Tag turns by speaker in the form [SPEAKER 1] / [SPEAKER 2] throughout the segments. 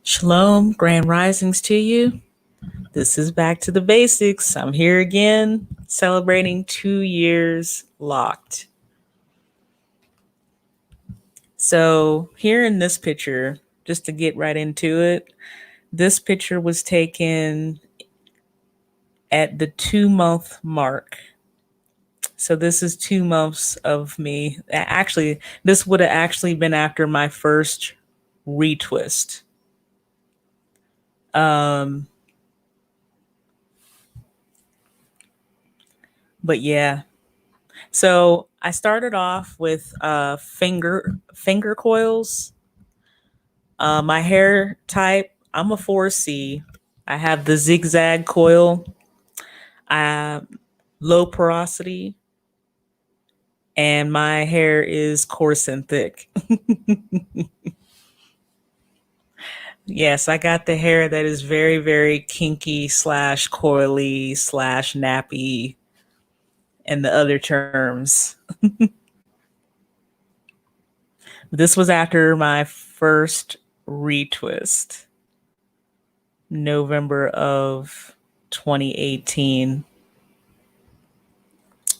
[SPEAKER 1] Shalom, grand risings to you. This is Back to the Basics. I'm here again celebrating 2 years locked. So, here in this picture, just to get right into it, this picture was taken at the 2-month mark. So, this is 2 months of me. Actually, this would have actually been after my first retwist. But yeah. So I started off with finger coils. My hair type, I'm a 4C. I have the zig-zag coil, low porosity, and my hair is coarse and thick. Yes, I got the hair that is very, very kinky / coily / nappy and the other terms. This was after my first retwist, November of 2018.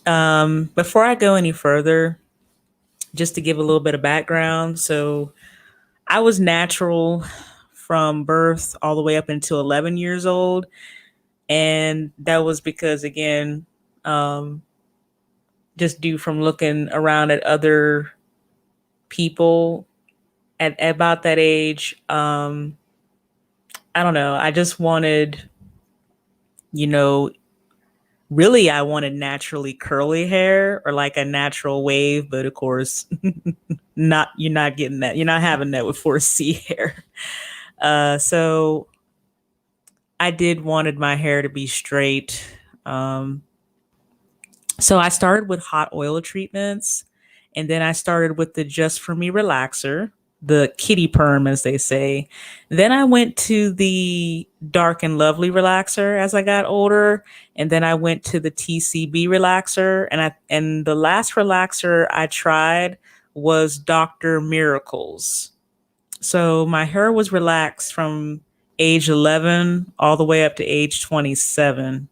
[SPEAKER 1] Before I go any further, just to give a little bit of background. So I was natural from birth all the way up until 11 years old. And that was because, again, just due from looking around at other people at about that age. I don't know. I just wanted, really, I wanted naturally curly hair or like a natural wave, but of course, you're not getting that. You're not having that with 4C hair. So I did wanted my hair to be straight. So I started with hot oil treatments, and then I started with the Just For Me relaxer, the kitty perm, as they say. Then I went to the Dark and Lovely relaxer as I got older, and then I went to the TCB relaxer, and the last relaxer I tried was Dr. Miracles. So my hair was relaxed from age 11 all the way up to age 27.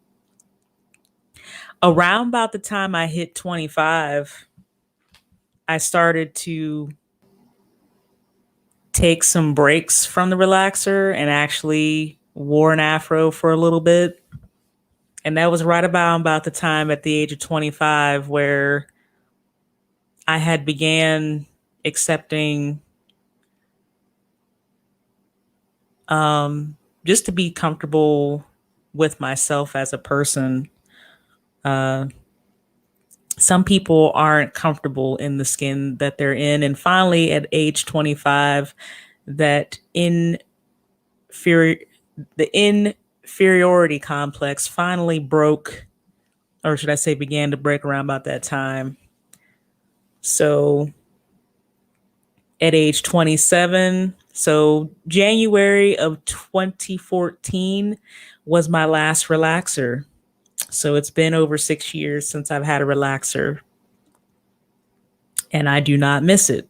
[SPEAKER 1] Around about the time I hit 25, I started to take some breaks from the relaxer and actually wore an afro for a little bit. And that was right about the time at the age of 25 where I had began accepting just to be comfortable with myself as a person. Some people aren't comfortable in the skin that they're in. And finally, at age 25, that the inferiority complex finally broke, or should I say began to break around about that time. So at age 27, so January of 2014 was my last relaxer. So it's been over 6 years since I've had a relaxer, and I do not miss it.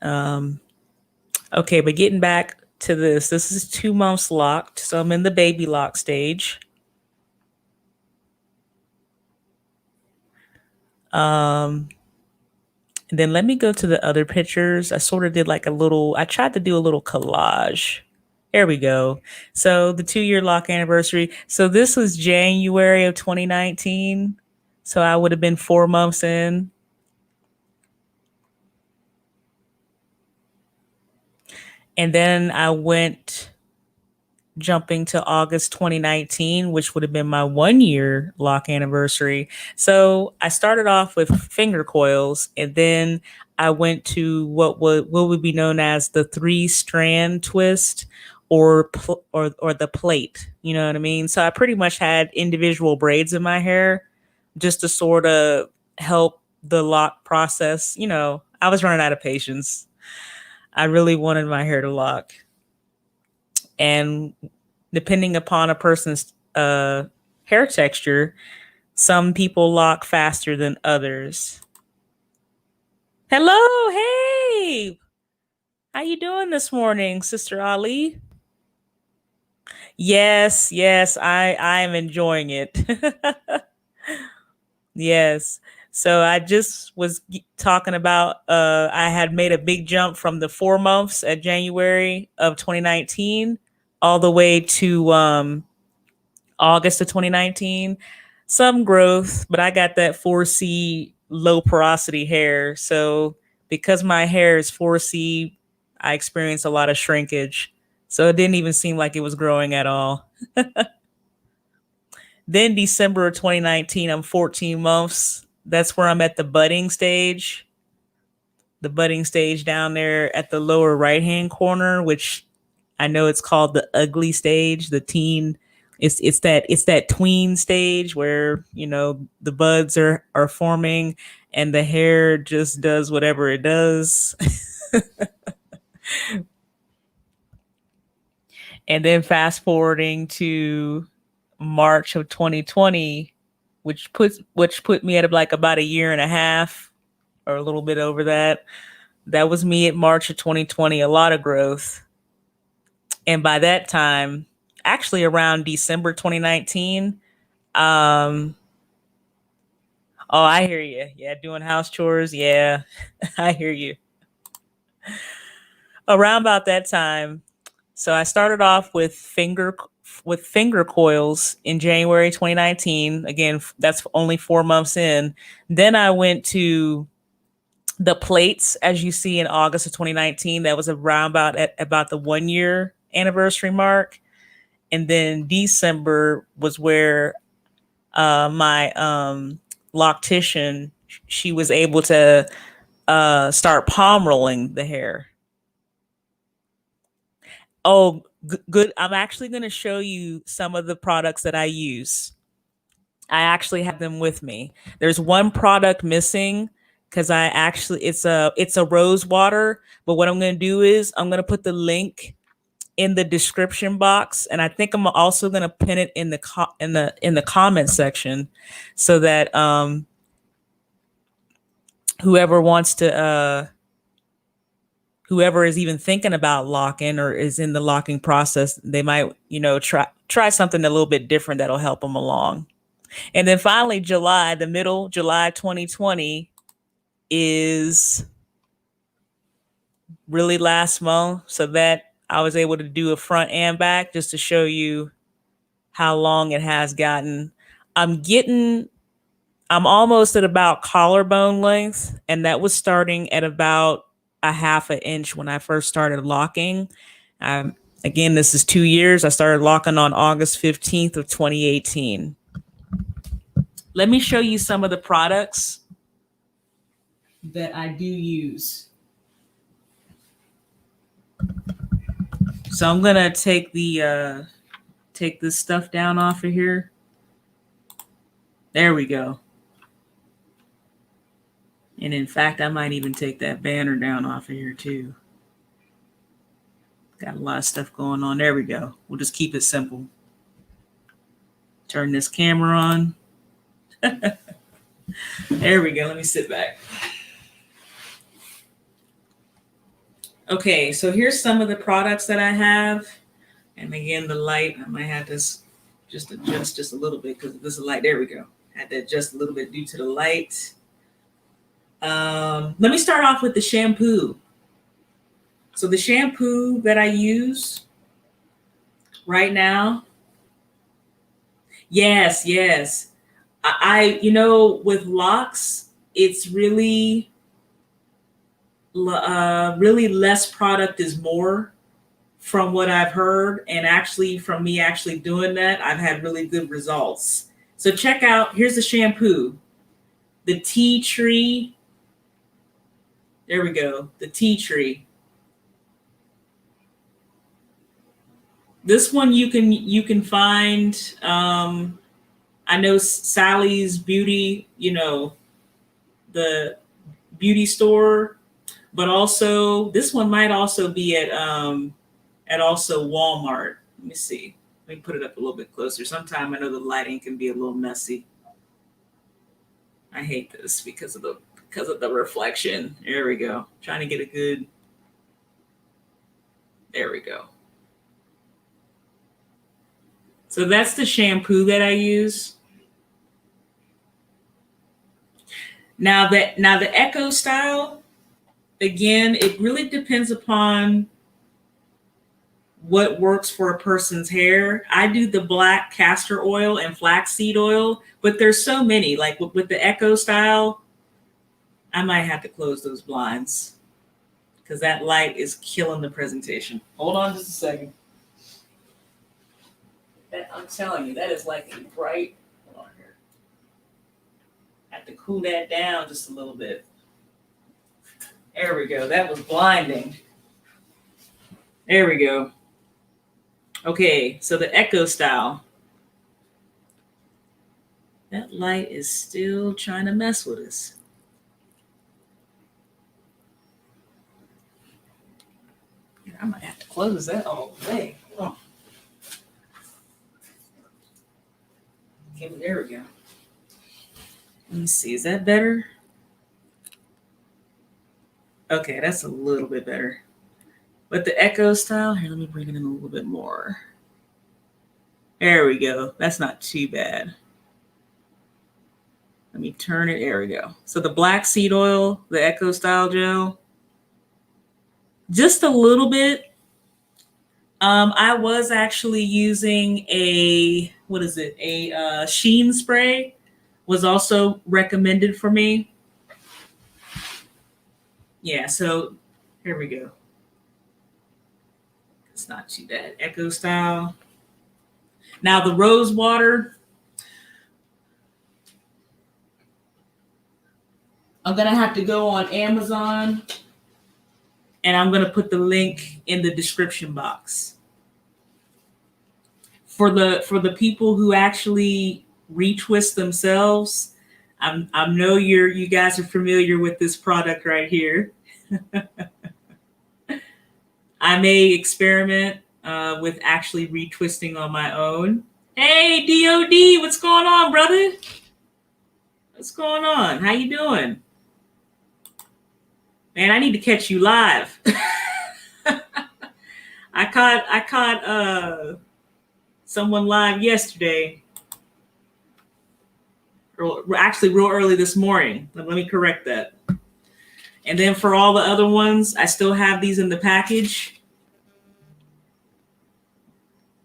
[SPEAKER 1] Okay, but getting back to this is 2 months locked. So I'm in the baby lock stage. And then let me go to the other pictures. I sort of did like I tried to do a little collage. There we go. So the 2-year lock anniversary. So this was January of 2019. So I would have been 4 months in. And then I went jumping to August 2019, which would have been my 1-year lock anniversary. So I started off with finger coils, and then I went to what would be known as the 3-strand twist or the plate. You know what I mean? So I pretty much had individual braids in my hair just to sort of help the lock process. I was running out of patience. I really wanted my hair to lock. And depending upon a person's hair texture, some people lock faster than others. Hello, hey. How you doing this morning, Sister Ali? Yes, yes, I am enjoying it. Yes. So I just was talking about I had made a big jump from the 4 months at January of 2019 all the way to August of 2019. Some growth, but I got that 4C low porosity hair. So because my hair is 4C, I experienced a lot of shrinkage. So it didn't even seem like it was growing at all. Then December of 2019, I'm 14 months. That's where I'm at the budding stage down there at the lower right hand corner, which I know it's called the ugly stage, the teen. It's that tween stage where the buds are forming and the hair just does whatever it does. And then fast forwarding to March of 2020, which put me at like about a year and a half or a little bit over that. That was me at March of 2020, a lot of growth. And by that time, actually around December 2019, um oh, I hear you. Yeah, doing house chores. Yeah, I hear you. Around about that time, so I started off with finger coils in January 2019. Again, that's only 4 months in. Then I went to the plates, as you see, in August of 2019. That was around about the 1 year anniversary mark. And then December was where my loctician, she was able to start palm rolling the hair. Oh, good. I'm actually going to show you some of the products that I use. I actually have them with me. There's one product missing because it's a rose water. But what I'm going to do is I'm going to put the link in the description box, and I think I'm also going to pin it in the comment section, so that whoever wants to whoever is even thinking about locking or is in the locking process, they might try something a little bit different that'll help them along. And then finally, the middle July 2020 is really last month, so that I was able to do a front and back just to show you how long it has gotten. I'm getting I'm almost at about collarbone length, and that was starting at about a half an inch when I first started locking. Um, Again, this is 2 years. I started locking on August 15th of 2018. Let me show you some of the products that I do use. So I'm gonna take this stuff down off of here. There we go. And in fact, I might even take that banner down off of here too. Got a lot of stuff going on. There we go. We'll just keep it simple. Turn this camera on. There we go. Let me sit back. Okay, so here's some of the products that I have. And again, the light, I might have this just adjust just a little bit because this is light. There we go. Had to adjust a little bit due to the light. Let me start off with the shampoo. So the shampoo that I use right now, yes. With locks, it's really less product is more, from what I've heard. And actually, from me actually doing that, I've had really good results. So check out, here's the shampoo, the tea tree. There we go, the tea tree. This one you can find. I know Sally's Beauty, the beauty store, but also this one might also be at also Walmart. Let me see. Let me put it up a little bit closer. Sometimes I know the lighting can be a little messy. I hate this because of the reflection. There we go. Trying to get a good. There we go. So that's the shampoo that I use. Now the Echo style, again, it really depends upon what works for a person's hair. I do the black castor oil and flaxseed oil, but there's so many. Like with the Echo style, I might have to close those blinds because that light is killing the presentation. Hold on just a second. I'm telling you, that is like a bright. Hold on here. I have to cool that down just a little bit. There we go. That was blinding. There we go. Okay, so the Echo style. That light is still trying to mess with us. I might have to close that all day. Oh. Okay, there we go. Let me see. Is that better? Okay, that's a little bit better. But the Echo style, here, let me bring it in a little bit more. There we go. That's not too bad. Let me turn it. There we go. So the black seed oil, the Echo style gel, just a little bit. I was actually using a sheen spray was also recommended for me. Yeah, so here we go. It's not too bad. Echo style. Now the rose water, I'm going to have to go on Amazon and I'm going to put the link in the description box. For the people who actually retwist themselves, I know you guys are familiar with this product right here. I may experiment with actually retwisting on my own. Hey, DOD, what's going on, brother? What's going on? How you doing? Man, I need to catch you live. I caught someone live yesterday. Or actually real early this morning. Let me correct that. And then for all the other ones, I still have these in the package.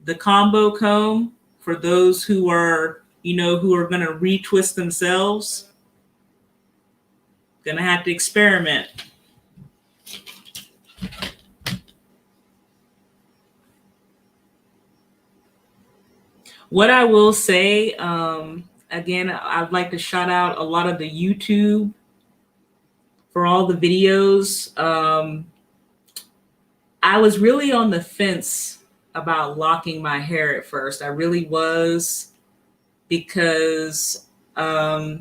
[SPEAKER 1] The combo comb for those who are, who are going to retwist themselves. Gonna have to experiment. What I will say, again, I'd like to shout out a lot of the YouTube for all the videos. I was really on the fence about locking my hair at first. I really was, because I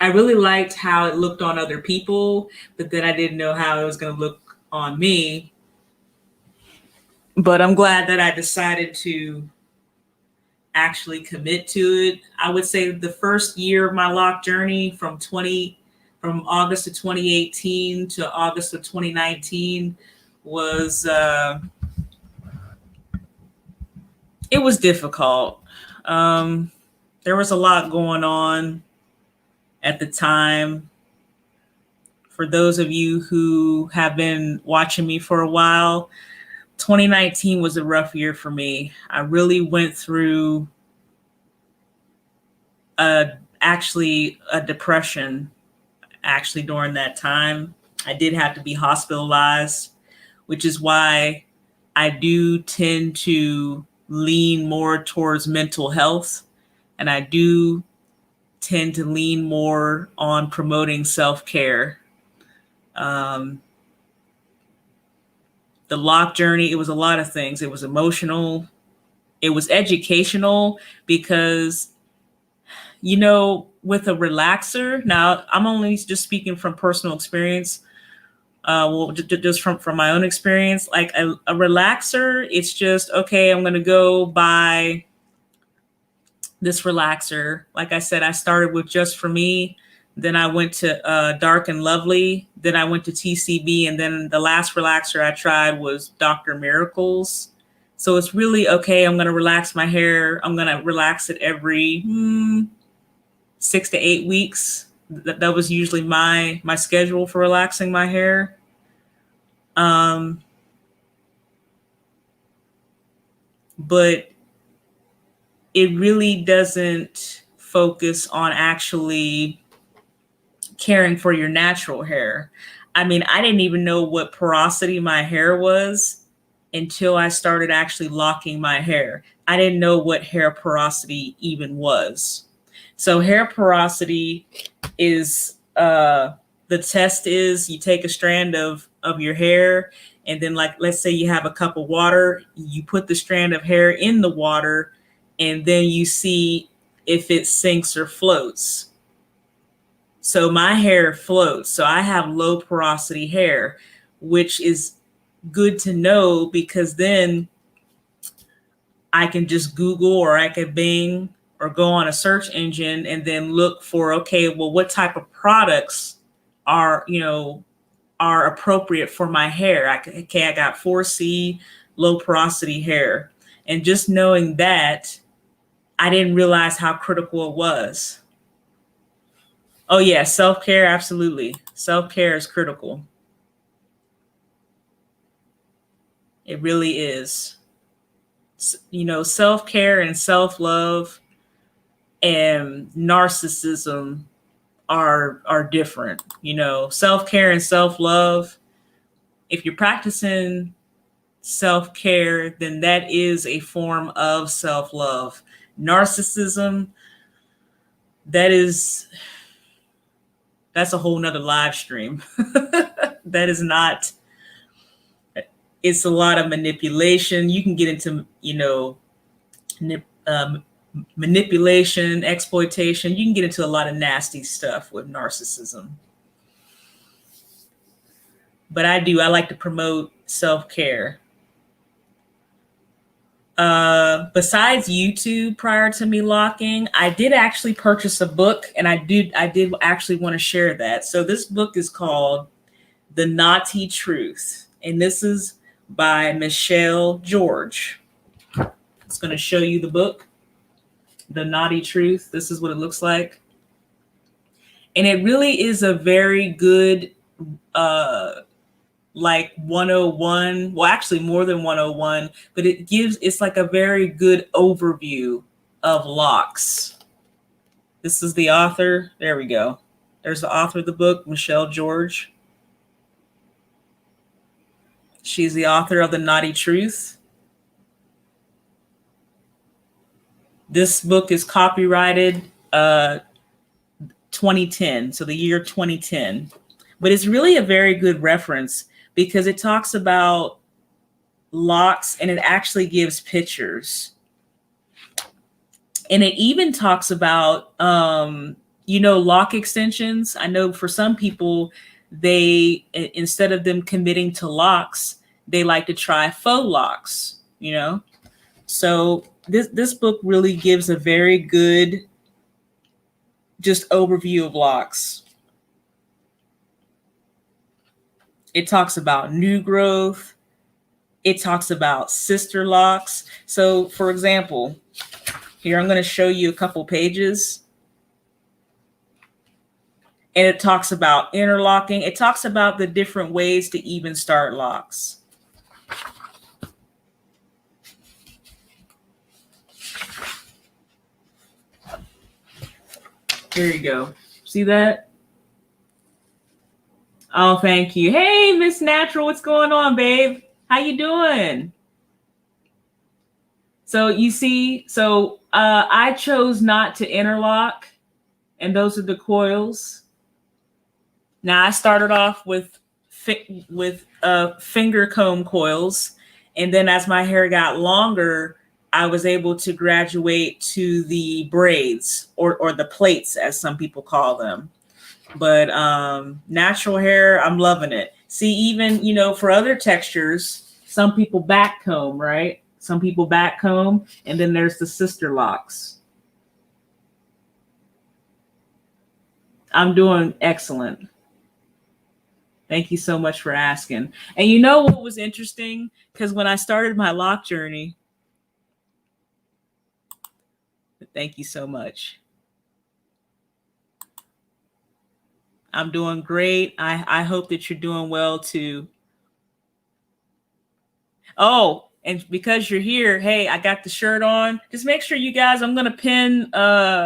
[SPEAKER 1] really liked how it looked on other people, but then I didn't know how it was going to look on me. But I'm glad that I decided to actually commit to it. I would say the first year of my lock journey, from August of 2018 to August of 2019, was it was difficult. There was a lot going on at the time. For those of you who have been watching me for a while, 2019 was a rough year for me. I really went through actually a depression during that time. I did have to be hospitalized, which is why I do tend to lean more towards mental health. And I do tend to lean more on promoting self-care. The lock journey, it was a lot of things. It was emotional. It was educational, because, with a relaxer, now I'm only just speaking from personal experience. Just from my own experience, like a relaxer, it's just, okay, I'm going to go buy this relaxer. Like I said, I started with just for me. Then I went to Dark and Lovely. Then I went to TCB. And then the last relaxer I tried was Dr. Miracles. So it's really, okay, I'm going to relax my hair. I'm going to relax it every 6 to 8 weeks. That was usually my schedule for relaxing my hair. But it really doesn't focus on actually caring for your natural hair. I mean, I didn't even know what porosity my hair was until I started actually locking my hair. I didn't know what hair porosity even was. So hair porosity is, the test is you take a strand of your hair, and then, like, let's say you have a cup of water, you put the strand of hair in the water, and then you see if it sinks or floats. So my hair floats. So I have low porosity hair, which is good to know, because then I can just Google, or I could Bing, or go on a search engine and then look for, okay, well, what type of products are appropriate for my hair. I got 4C, low porosity hair. And just knowing that, I didn't realize how critical it was. Oh yeah, self-care, absolutely. Self-care is critical. It really is. Self-care and self-love and narcissism are different. Self-care and self-love, if you're practicing self-care, then that is a form of self-love. Narcissism, that's a whole nother live stream. That is not, it's a lot of manipulation. You can get into, manipulation, exploitation. You can get into a lot of nasty stuff with narcissism. But I like to promote self-care. Besides YouTube, prior to me locking, I did actually purchase a book, and I did actually want to share that. So this book is called The Naughty Truth, and this is by Michelle George. It's going to show you the book, The Naughty Truth. This is what it looks like. And it really is a very good, like 101, well, actually more than 101, but it's like a very good overview of locks. This is the author. There we go. There's the author of the book, Michelle George. She's the author of The Naughty Truth. This book is copyrighted 2010, so the year 2010. But it's really a very good reference, because it talks about locks and it actually gives pictures. And it even talks about, lock extensions. I know for some people, they, instead of them committing to locks, they like to try faux locks, So this book really gives a very good just overview of locks. It talks about new growth. It talks about sister locks. So for example, here I'm going to show you a couple pages. And it talks about interlocking. It talks about the different ways to even start locks. Here you go. See that? Oh, thank you. Hey, Miss Natural, what's going on, babe? How you doing? So you see, I chose not to interlock, and those are the coils. Now I started off with finger comb coils, and then as my hair got longer, I was able to graduate to the braids, or the plaits, as some people call them. But natural hair, I'm loving it. See, even, for other textures, some people back comb, right? Some people back comb, and then there's the sister locks. I'm doing excellent. Thank you so much for asking. And you know what was interesting? Because when I started my lock journey, thank you so much. I'm doing great. I hope that you're doing well too. Oh, and because you're here, hey, I got the shirt on. Just make sure you guys, I'm gonna pin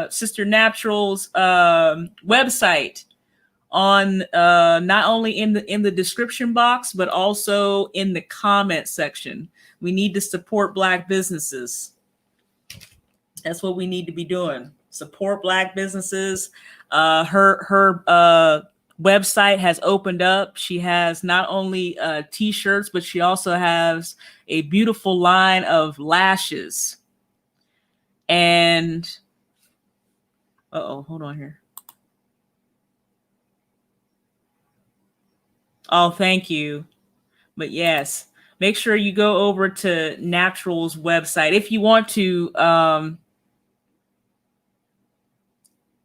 [SPEAKER 1] Sister Natural's website on not only in the description box, but also in the comment section. We need to support Black businesses. That's what we need to be doing. Support Black businesses. Her website has opened up. She has not only t-shirts, but she also has a beautiful line of lashes. And hold on here. Oh, thank you. But yes, make sure you go over to Natural's website if you want to.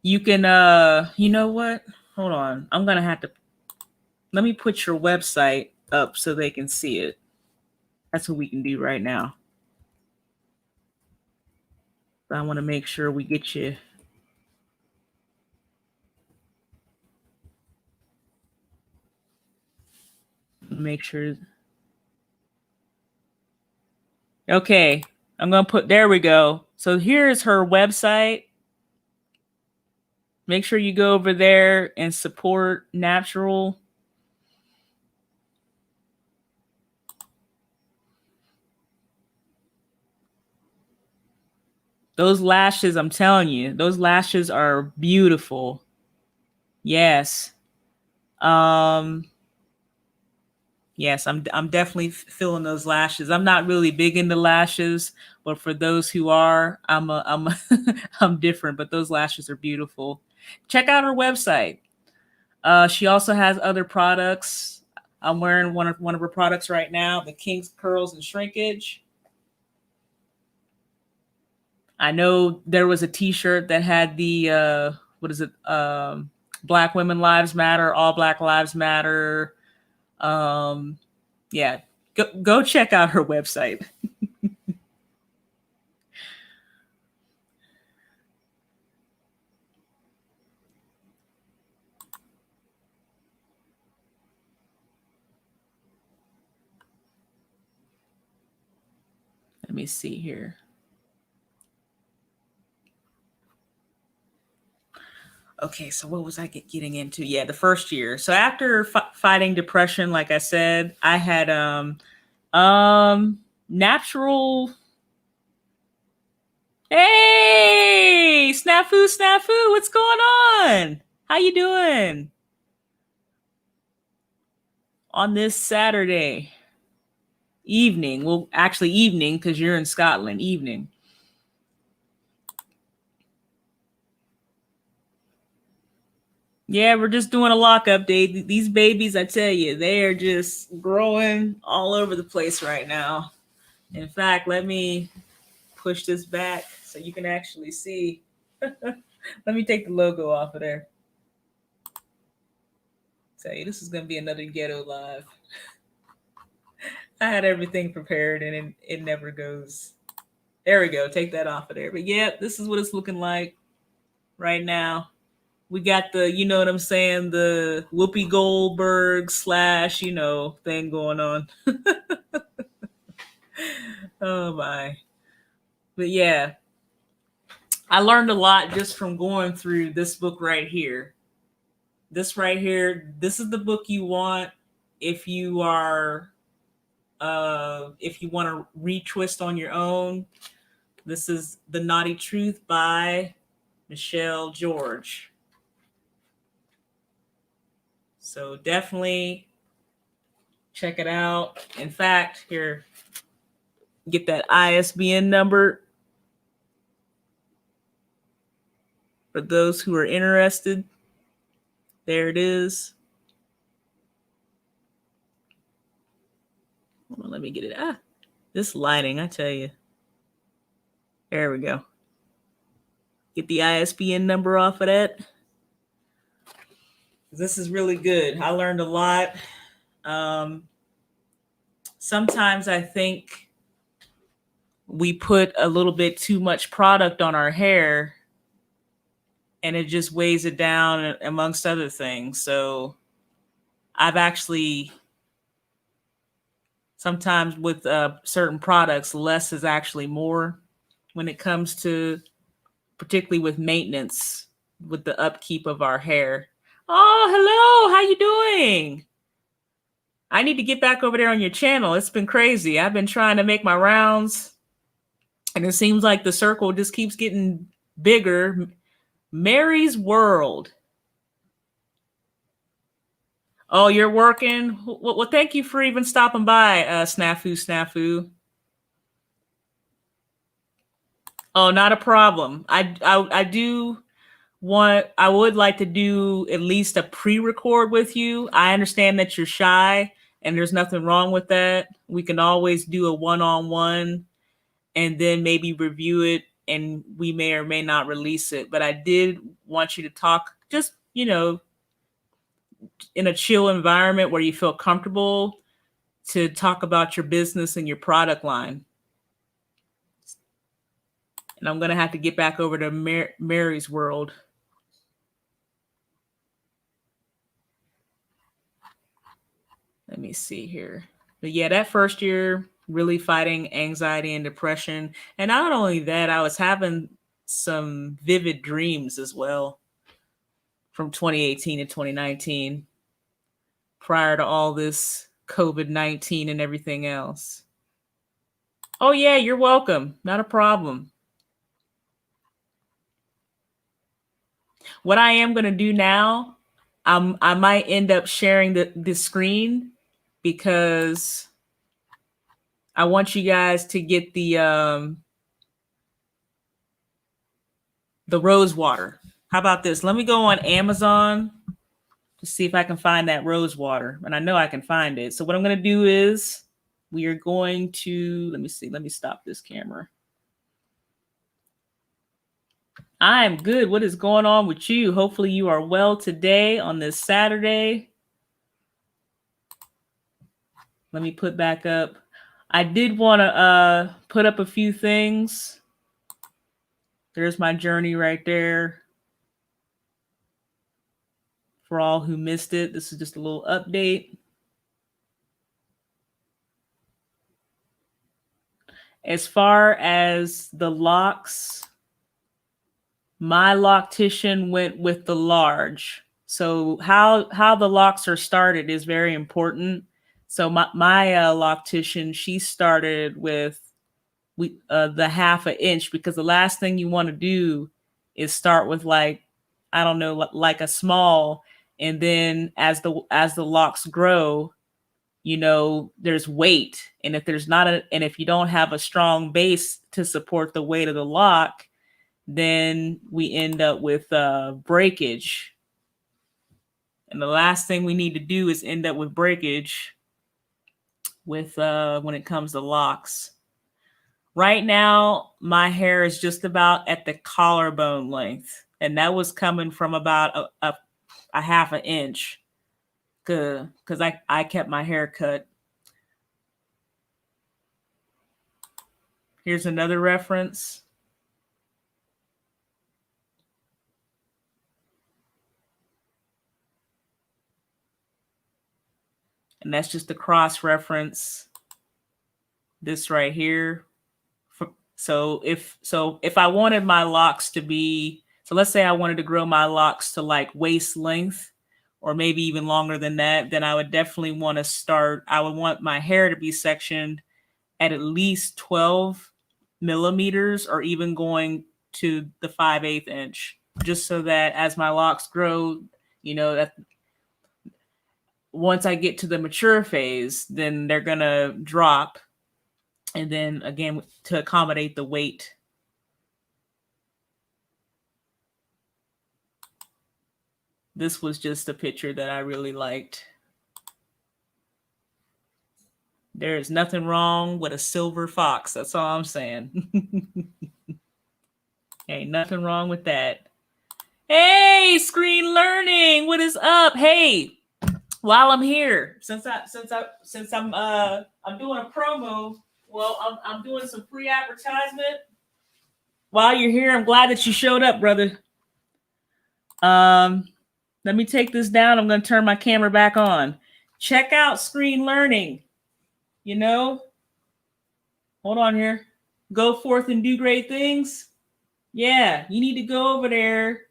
[SPEAKER 1] You can you know what? Hold on. I'm gonna have to let me put your website up so they can see it. That's what we can do right now. I want to make sure we get you. Make sure. Okay. I'm going to put, there we go. So here's her website. Make sure you go over there and support Natural. Those lashes, I'm telling you, those lashes are beautiful. Yes. Yes, I'm definitely feeling those lashes. I'm not really big into lashes, but for those who are, I'm I'm different, but those lashes are beautiful. Check out her website. She also has other products. I'm wearing one of her products right now, the King's Curls and Shrinkage. I know there was a t-shirt that had the what is it? Black Women Lives Matter, All Black Lives Matter. Yeah, go check out her website. Let me see here. Okay, so what was I getting into? Yeah, the first year. So after fighting depression, like I said, I had natural. Hey, snafu, what's going on? How you doing on this Saturday evening? Well, actually evening because you're in Scotland. Evening. Yeah, we're just doing a lock update. These babies, I tell you, they are just growing all over the place right now. In fact, let me push this back so you can actually see. Let me take the logo off of there. Tell you, this is going to be another ghetto live. I had everything prepared and it never goes. There we go. Take that off of there. But yeah, this is what it's looking like right now. We got the, you know what I'm saying, the Whoopi Goldberg / thing going on. Oh my. But yeah, I learned a lot just from going through this book right here. This right here, this is the book you want if you are if you want to retwist on your own. This is The Naughty Truth by Michelle George. So definitely check it out. In fact, here, get that ISBN number for those who are interested. There it is. Hold on, let me get it. This lighting, I tell you. There we go. Get the ISBN number off of that. This is really good. I learned a lot. Um, Sometimes I think we put a little bit too much product on our hair and it just weighs it down amongst other things. So I've actually sometimes with certain products, less is actually more when it comes to particularly with maintenance, with the upkeep of our hair. Oh, hello. How you doing? I need to get back over there on your channel. It's been crazy. I've been trying to make my rounds and it seems like the circle just keeps getting bigger. Mary's World. Oh, you're working? Well, thank you for even stopping by, Snafu. Oh, not a problem. I do I would like to do at least a pre-record with you. I understand that you're shy and there's nothing wrong with that. We can always do a one-on-one and then maybe review it and we may or may not release it. But I did want you to talk just, you know, in a chill environment where you feel comfortable to talk about your business and your product line. And I'm going to have to get back over to Mary's World. Let me see here. But yeah, that first year, really fighting anxiety and depression. And not only that, I was having some vivid dreams as well from 2018 to 2019, prior to all this COVID-19 and everything else. Oh yeah, you're welcome. Not a problem. What I am going to do now, I might end up sharing the screen because I want you guys to get the rose water. How about this? Let me go on Amazon to see if I can find that rose water. And I know I can find it. So what I'm going to do is we are going to, let me see. Let me stop this camera. I'm good. What is going on with you? Hopefully you are well today on this Saturday. Let me put back up. I did want to put up a few things. There's my journey right there. For all who missed it, this is just a little update. As far as the locks, my loctician went with the large. So how the locks are started is very important. So my loctician, she started with the 1/2 inch because the last thing you want to do is start with like, I don't know, like a small, and then as the locks grow, you know, there's weight, and if there's not and if you don't have a strong base to support the weight of the lock, then we end up with breakage. And the last thing we need to do is end up with breakage with when it comes to locks. Right now, my hair is just about at the collarbone length, and that was coming from about a 1/2 inch because I kept my hair cut. Here's another reference. And that's just a cross reference. This right here. So if I wanted my locks to be, so let's say I wanted to grow my locks to like waist length or maybe even longer than that, then I would definitely want to start, I would want my hair to be sectioned at least 12 millimeters or even going to the 5/8 inch, just so that as my locks grow, you know, that once I get to the mature phase, then they're going to drop. And then again, to accommodate the weight. This was just a picture that I really liked. There is nothing wrong with a silver fox. That's all I'm saying. Ain't nothing wrong with that. Hey, Hey, Screen Learning, what is up? Hey, while I'm here, since I'm doing a promo, well, I'm doing some free advertisement. While you're here, I'm glad that you showed up, brother. Let me take this down. I'm going to turn my camera back on. Check out Screen Learning. You know, hold on here. Go forth and do great things. Yeah, you need to go over there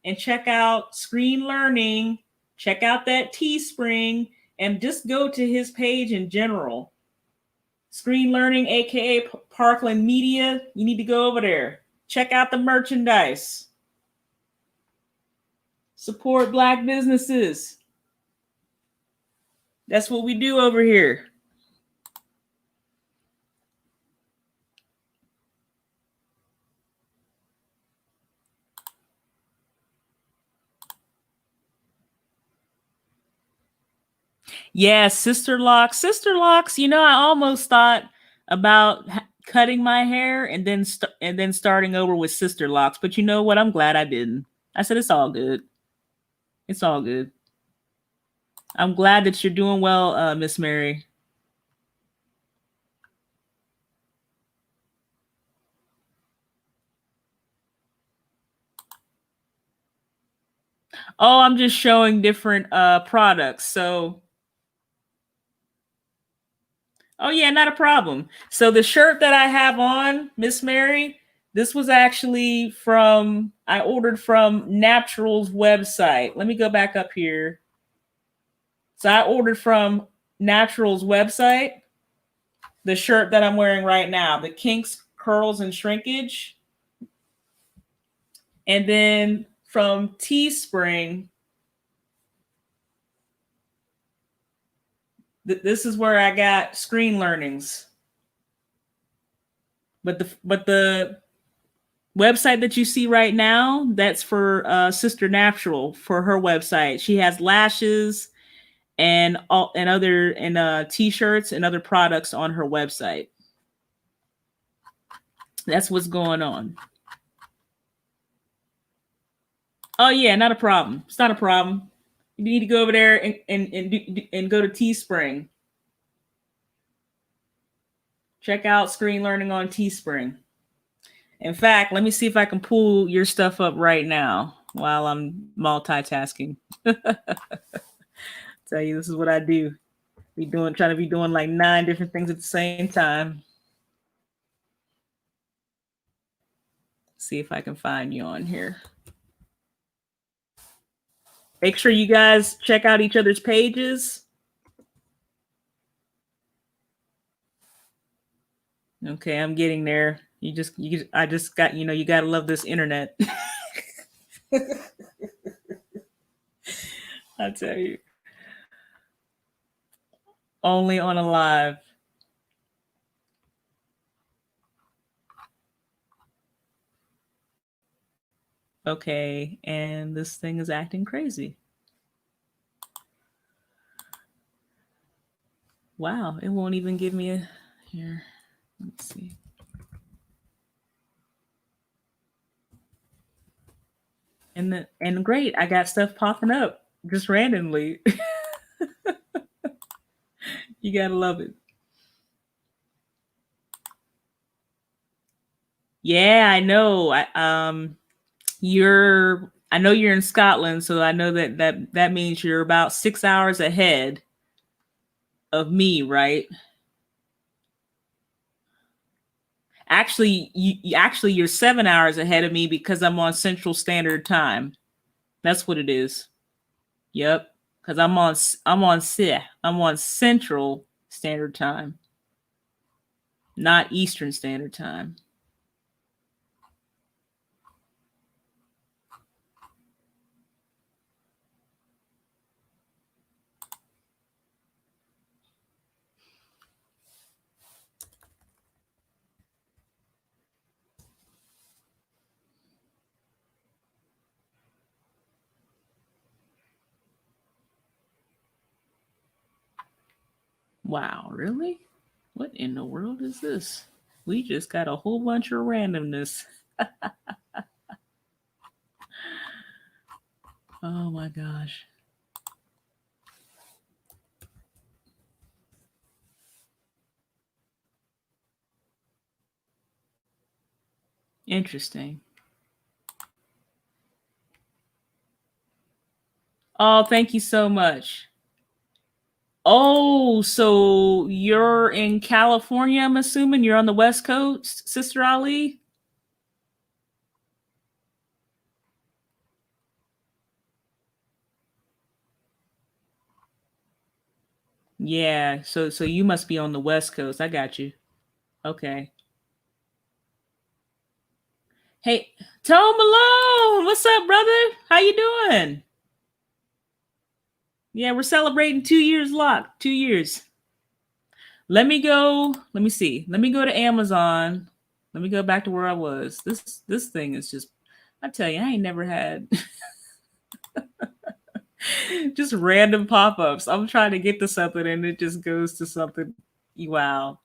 [SPEAKER 1] and check out Screen Learning. Check out that Teespring and just go to his page in general. Screen Learning, aka Parklin Media. You need to go over there. Check out the merchandise. Support Black businesses. That's what we do over here. Yeah, sister locks. You know, I almost thought about cutting my hair and then starting over with sister locks, but you know what? I'm glad I didn't. I said it's all good. It's all good. I'm glad that you're doing well, Miss Mary. Oh, I'm just showing different products. So, oh yeah, not a problem. So the shirt that I have on, Miss Mary, this was actually I ordered from Natural's website. Let me go back up here. So I ordered from Natural's website the shirt that I'm wearing right now, the kinks, curls, and shrinkage. And then from Teespring, this is where I got Screen Learnings. But the website that you see right now, that's for Sister Natural, for her website. She has lashes and other t-shirts and other products on her website. That's what's going on. Oh yeah, not a problem. It's not a problem. You need to go over there and go to Teespring. Check out Screen Learning on Teespring. In fact, let me see if I can pull your stuff up right now while I'm multitasking. Tell you, this is what I do. Trying to be doing like 9 different things at the same time. See if I can find you on here. Make sure you guys check out each other's pages. Okay, I'm getting there. I just got, you gotta love this internet. I tell you. Only on a live. Okay, and this thing is acting crazy. Wow, it won't even give me a here. Let's see. And great, I got stuff popping up just randomly. You gotta love it. Yeah, I know. I know you're in Scotland, so I know that means you're about 6 hours ahead of me, right? Actually, you're 7 hours ahead of me because I'm on Central Standard Time. That's what it is. Yep, because I'm on Central Standard Time, not Eastern Standard Time. Wow, really? What in the world is this? We just got a whole bunch of randomness. Oh my gosh. Interesting. Oh, thank you so much. Oh, so you're in California, I'm assuming? You're on the West Coast, Sister Ali? Yeah, so you must be on the West Coast. I got you. Okay. Hey, Tone Malone, what's up, brother? How you doing? Yeah, we're celebrating 2 years locked. 2 years. Let me go. Let me see. Let me go to Amazon. Let me go back to where I was. This thing is just. I tell you, I ain't never had just random pop-ups. I'm trying to get to something and it just goes to something. Wow.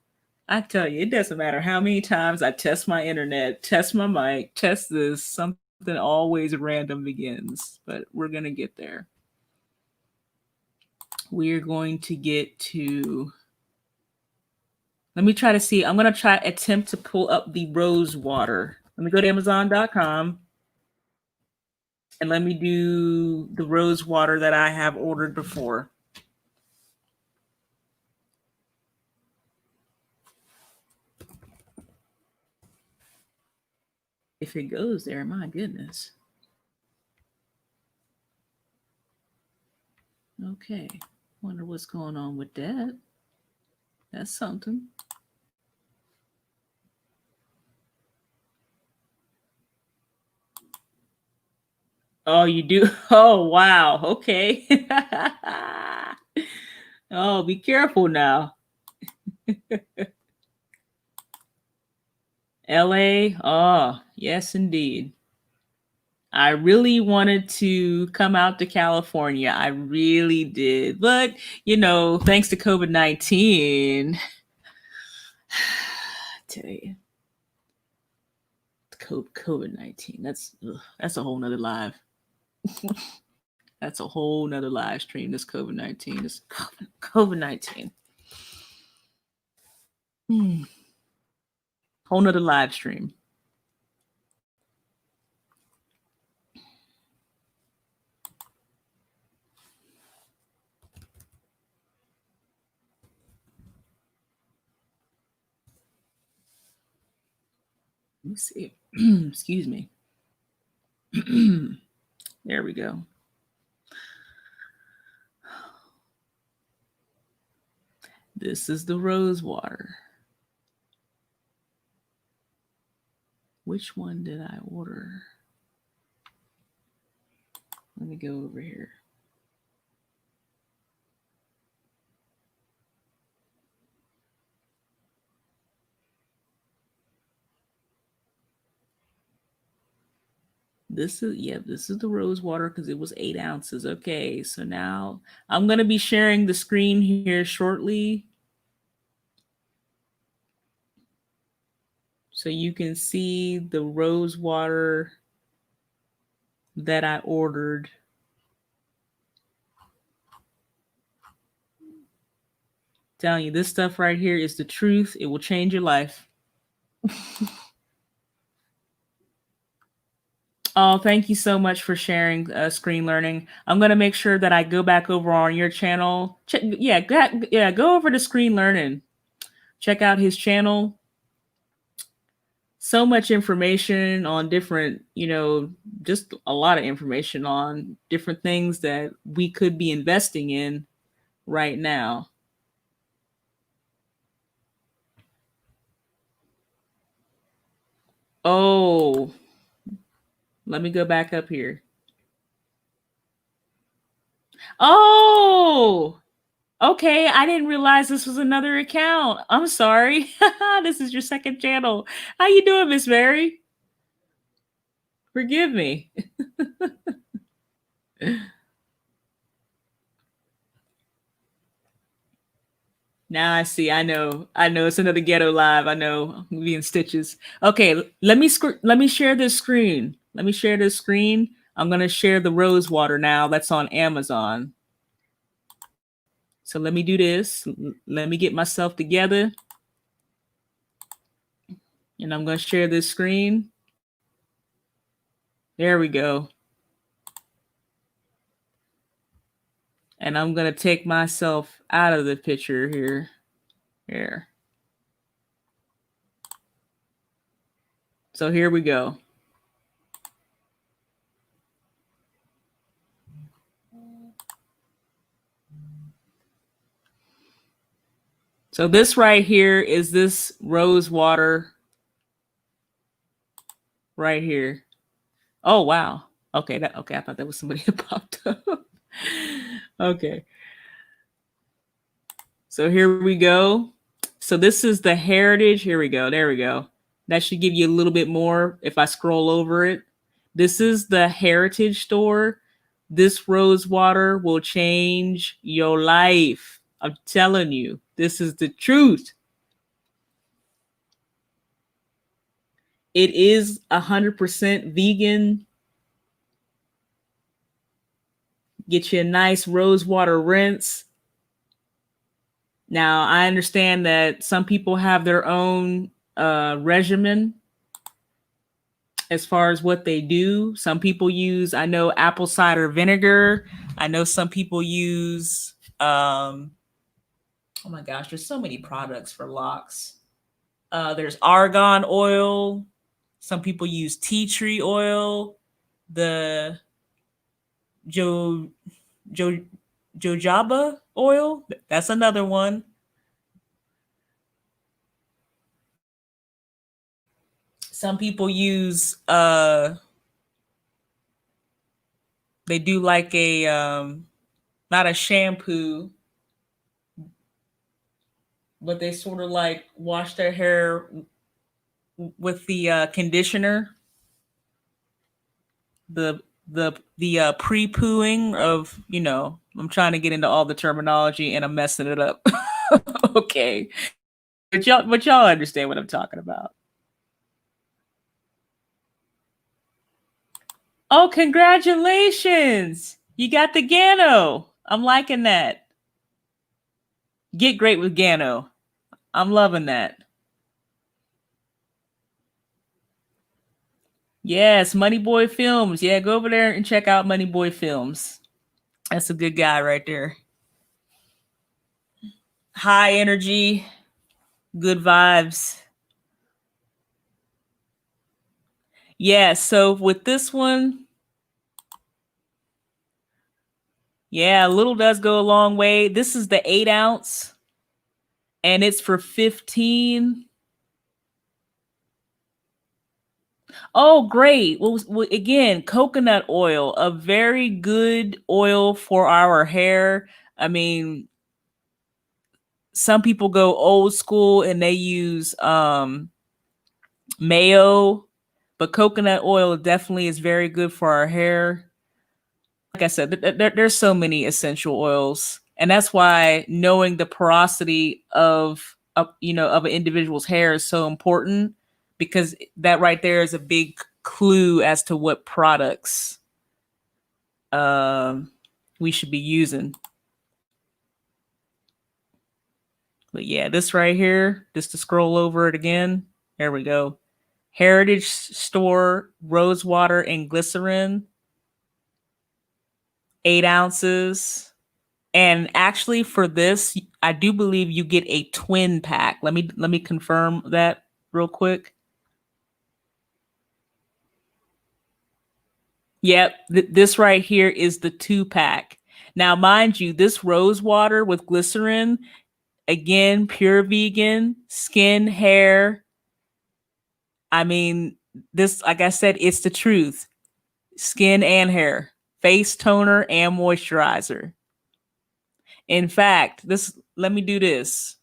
[SPEAKER 1] I tell you, it doesn't matter how many times I test my internet, test my mic, test this, something always random begins. But we're gonna get there. We're going to get to. Let me try to see. I'm going to try attempt to pull up the rose water. Let me go to Amazon.com and let me do the rose water that I have ordered before. If it goes there, my goodness. Okay. Wonder what's going on with that. That's something. Oh, you do? Oh, wow. Okay. Oh, be careful now. LA? Oh, yes, indeed. I really wanted to come out to California. I really did. But, thanks to COVID-19, I tell you, COVID-19, that's a whole nother live. That's a whole nother live stream. This COVID-19. This COVID-19. Whole nother live stream. Let me see. Excuse me. There we go. This is the rose water. Which one did I order? Let me go over here. This is the rose water because it was 8 ounces. Okay, so now I'm going to be sharing the screen here shortly so you can see the rose water that I ordered. Telling you, this stuff right here is the truth. It will change your life. Oh, thank you so much for sharing screen learning. I'm going to make sure that I go back over on your channel. Go over to screen learning. Check out his channel. So much information on different, just a lot of information on different things that we could be investing in right now. Oh, let me go back up here. Oh, okay. I didn't realize this was another account. I'm sorry. This is your second channel. How you doing, Miss Mary? Forgive me. Now I see. I know. It's another ghetto live. I know. I'm being stitches. Okay, let me share this screen. Let me share this screen. I'm going to share the rose water now. That's on Amazon. So let me do this. Let me get myself together. And I'm going to share this screen. There we go. And I'm going to take myself out of the picture here. Here. So here we go. So this right here is this rose water right here. Oh, wow. Okay, okay, I thought that was somebody that popped up. Okay. So here we go. So this is the Heritage. Here we go. There we go. That should give you a little bit more if I scroll over it. This is the Heritage store. This rose water will change your life. I'm telling you, this is the truth. It is 100% vegan. Get you a nice rose water rinse. Now, I understand that some people have their own regimen as far as what they do. Some people use, I know, apple cider vinegar. I know some people use, oh my gosh, there's so many products for locks. There's argan oil. Some people use tea tree oil. The jojoba oil, that's another one. Some people use they do like a not a shampoo, but they sort of like wash their hair with the conditioner, the pre-pooing of, you know, I'm trying to get into all the terminology and I'm messing it up. Okay. But y'all understand what I'm talking about. Oh, congratulations. You got the Gano. I'm liking that. Get great with Gano. I'm loving that. Yes, MoneyBoyFilmz. Yeah, go over there and check out MoneyBoyFilmz. That's a good guy right there. High energy, good vibes. Yeah, so with this one, yeah, a little does go a long way. This is the 8 ounce and it's for 15. Oh, great. Well, again, coconut oil, a very good oil for our hair. I mean, some people go old school and they use mayo, but coconut oil definitely is very good for our hair. Like I said, there's so many essential oils, and that's why knowing the porosity of you know, of an individual's hair is so important, because that right there is a big clue as to what products we should be using. But yeah, this right here, just to scroll over it again. There we go. Heritage store, rose water and glycerin, 8 ounces. And actually for this, I do believe you get a twin pack. Let me confirm that real quick. Yep, this right here is the 2-pack. Now, mind you, this rose water with glycerin, again, pure vegan, skin, hair. I mean, this, like I said, it's the truth. Skin and hair, face toner and moisturizer. In fact, this, let me do this.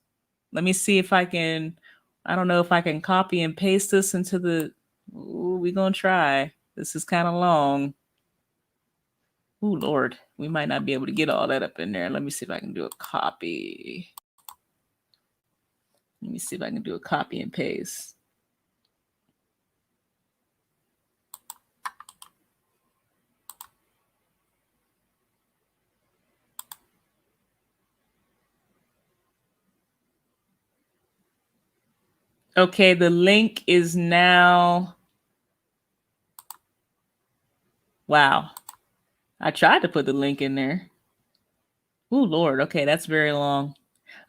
[SPEAKER 1] Let me see if I can, I don't know if I can copy and paste this into the, ooh, we're going to try. This is kind of long. Ooh, Lord, we might not be able to get all that up in there. Let me see if I can do a copy. Let me see if I can do a copy and paste. Okay, the link is now. Wow. I tried to put the link in there. Oh Lord. Okay, that's very long.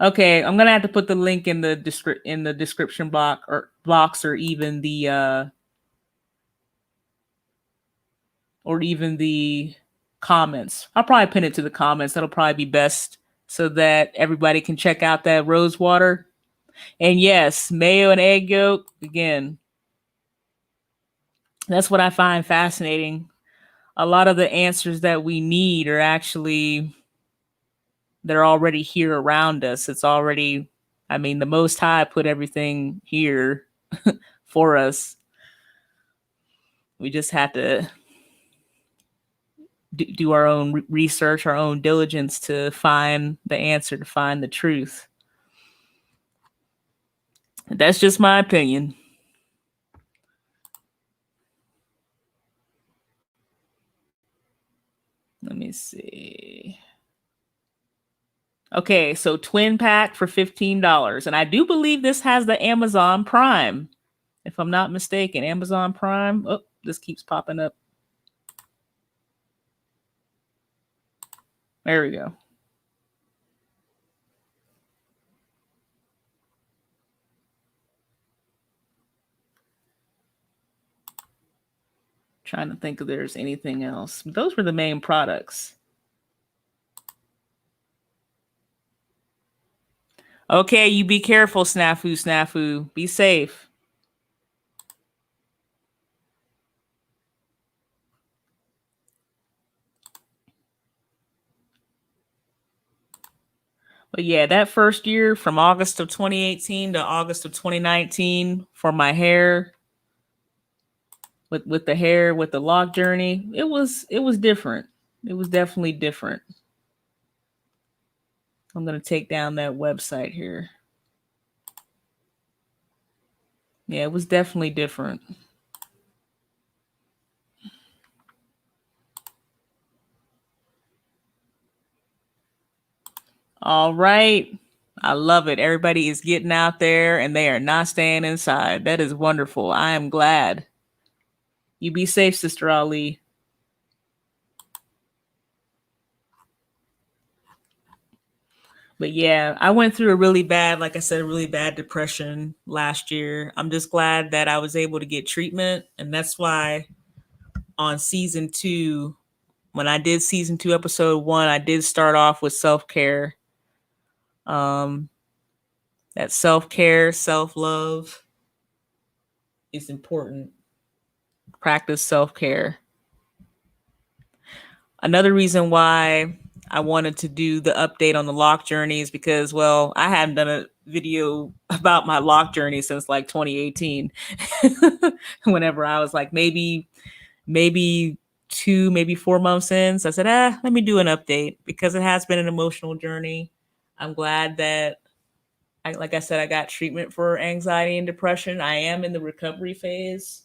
[SPEAKER 1] Okay, I'm gonna have to put the link in the description box or even the comments. I'll probably pin it to the comments. That'll probably be best so that everybody can check out that rose water. And yes, mayo and egg yolk again. That's what I find fascinating. A lot of the answers that we need are actually they're already here around us. It's already, I mean, the Most High put everything here for us. We just have to do our own research, our own diligence to find the answer, to find the truth. That's just my opinion. Let me see. Okay, so twin pack for $15. And I do believe this has the Amazon Prime. If I'm not mistaken, Amazon Prime. Oh, this keeps popping up. There we go. Trying to think if there's anything else. Those were the main products. Okay, you be careful, Snafu. Be safe. But yeah, that first year from August of 2018 to August of 2019 for my hair, with the hair, with the lock journey, it was different. It was definitely different. I'm going to take down that website here. Yeah, it was definitely different. All right. I love it. Everybody is getting out there and they are not staying inside. That is wonderful. I am glad. You be safe, Sister Ali. But yeah, I went through a really bad, like I said, a really bad depression last year. I'm just glad that I was able to get treatment. And that's why on season 2, when I did season 2, episode 1, I did start off with self-care. That self-care, self-love is important. Practice self-care. Another reason why I wanted to do the update on the lock journey is because, well, I hadn't done a video about my lock journey since like 2018. Whenever I was like maybe 2, maybe 4 months in. So I said, let me do an update because it has been an emotional journey. I'm glad that like I said, I got treatment for anxiety and depression. I am in the recovery phase.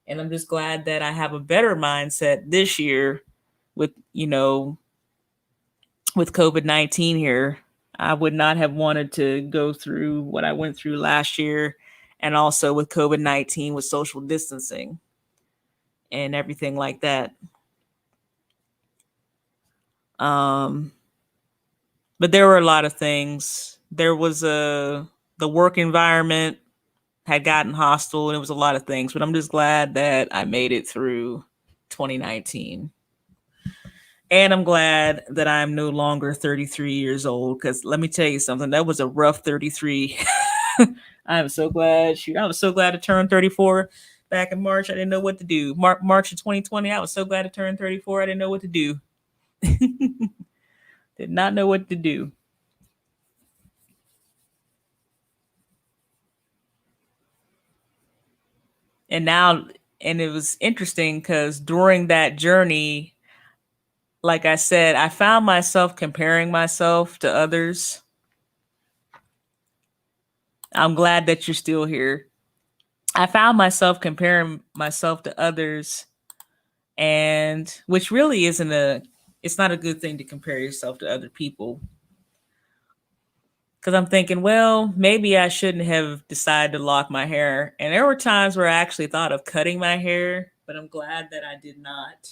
[SPEAKER 1] And I'm just glad that I have a better mindset this year with, with COVID-19 here. I would not have wanted to go through what I went through last year. And also with COVID-19 with social distancing and everything like that. But there were a lot of things. There was the work environment had gotten hostile and it was a lot of things, but I'm just glad that I made it through 2019. And I'm glad that I'm no longer 33 years old because let me tell you something, that was a rough 33. I'm so glad. I was so glad to turn 34 back in March. I didn't know what to do. March of 2020, I was so glad to turn 34. I didn't know what to do. Did not know what to do. And now, and it was interesting because during that journey, like I said, I found myself comparing myself to others. I'm glad that you're still here. I found myself comparing myself to others, and which really it's not a good thing to compare yourself to other people. Because I'm thinking, well, maybe I shouldn't have decided to lock my hair. And there were times where I actually thought of cutting my hair, but I'm glad that I did not.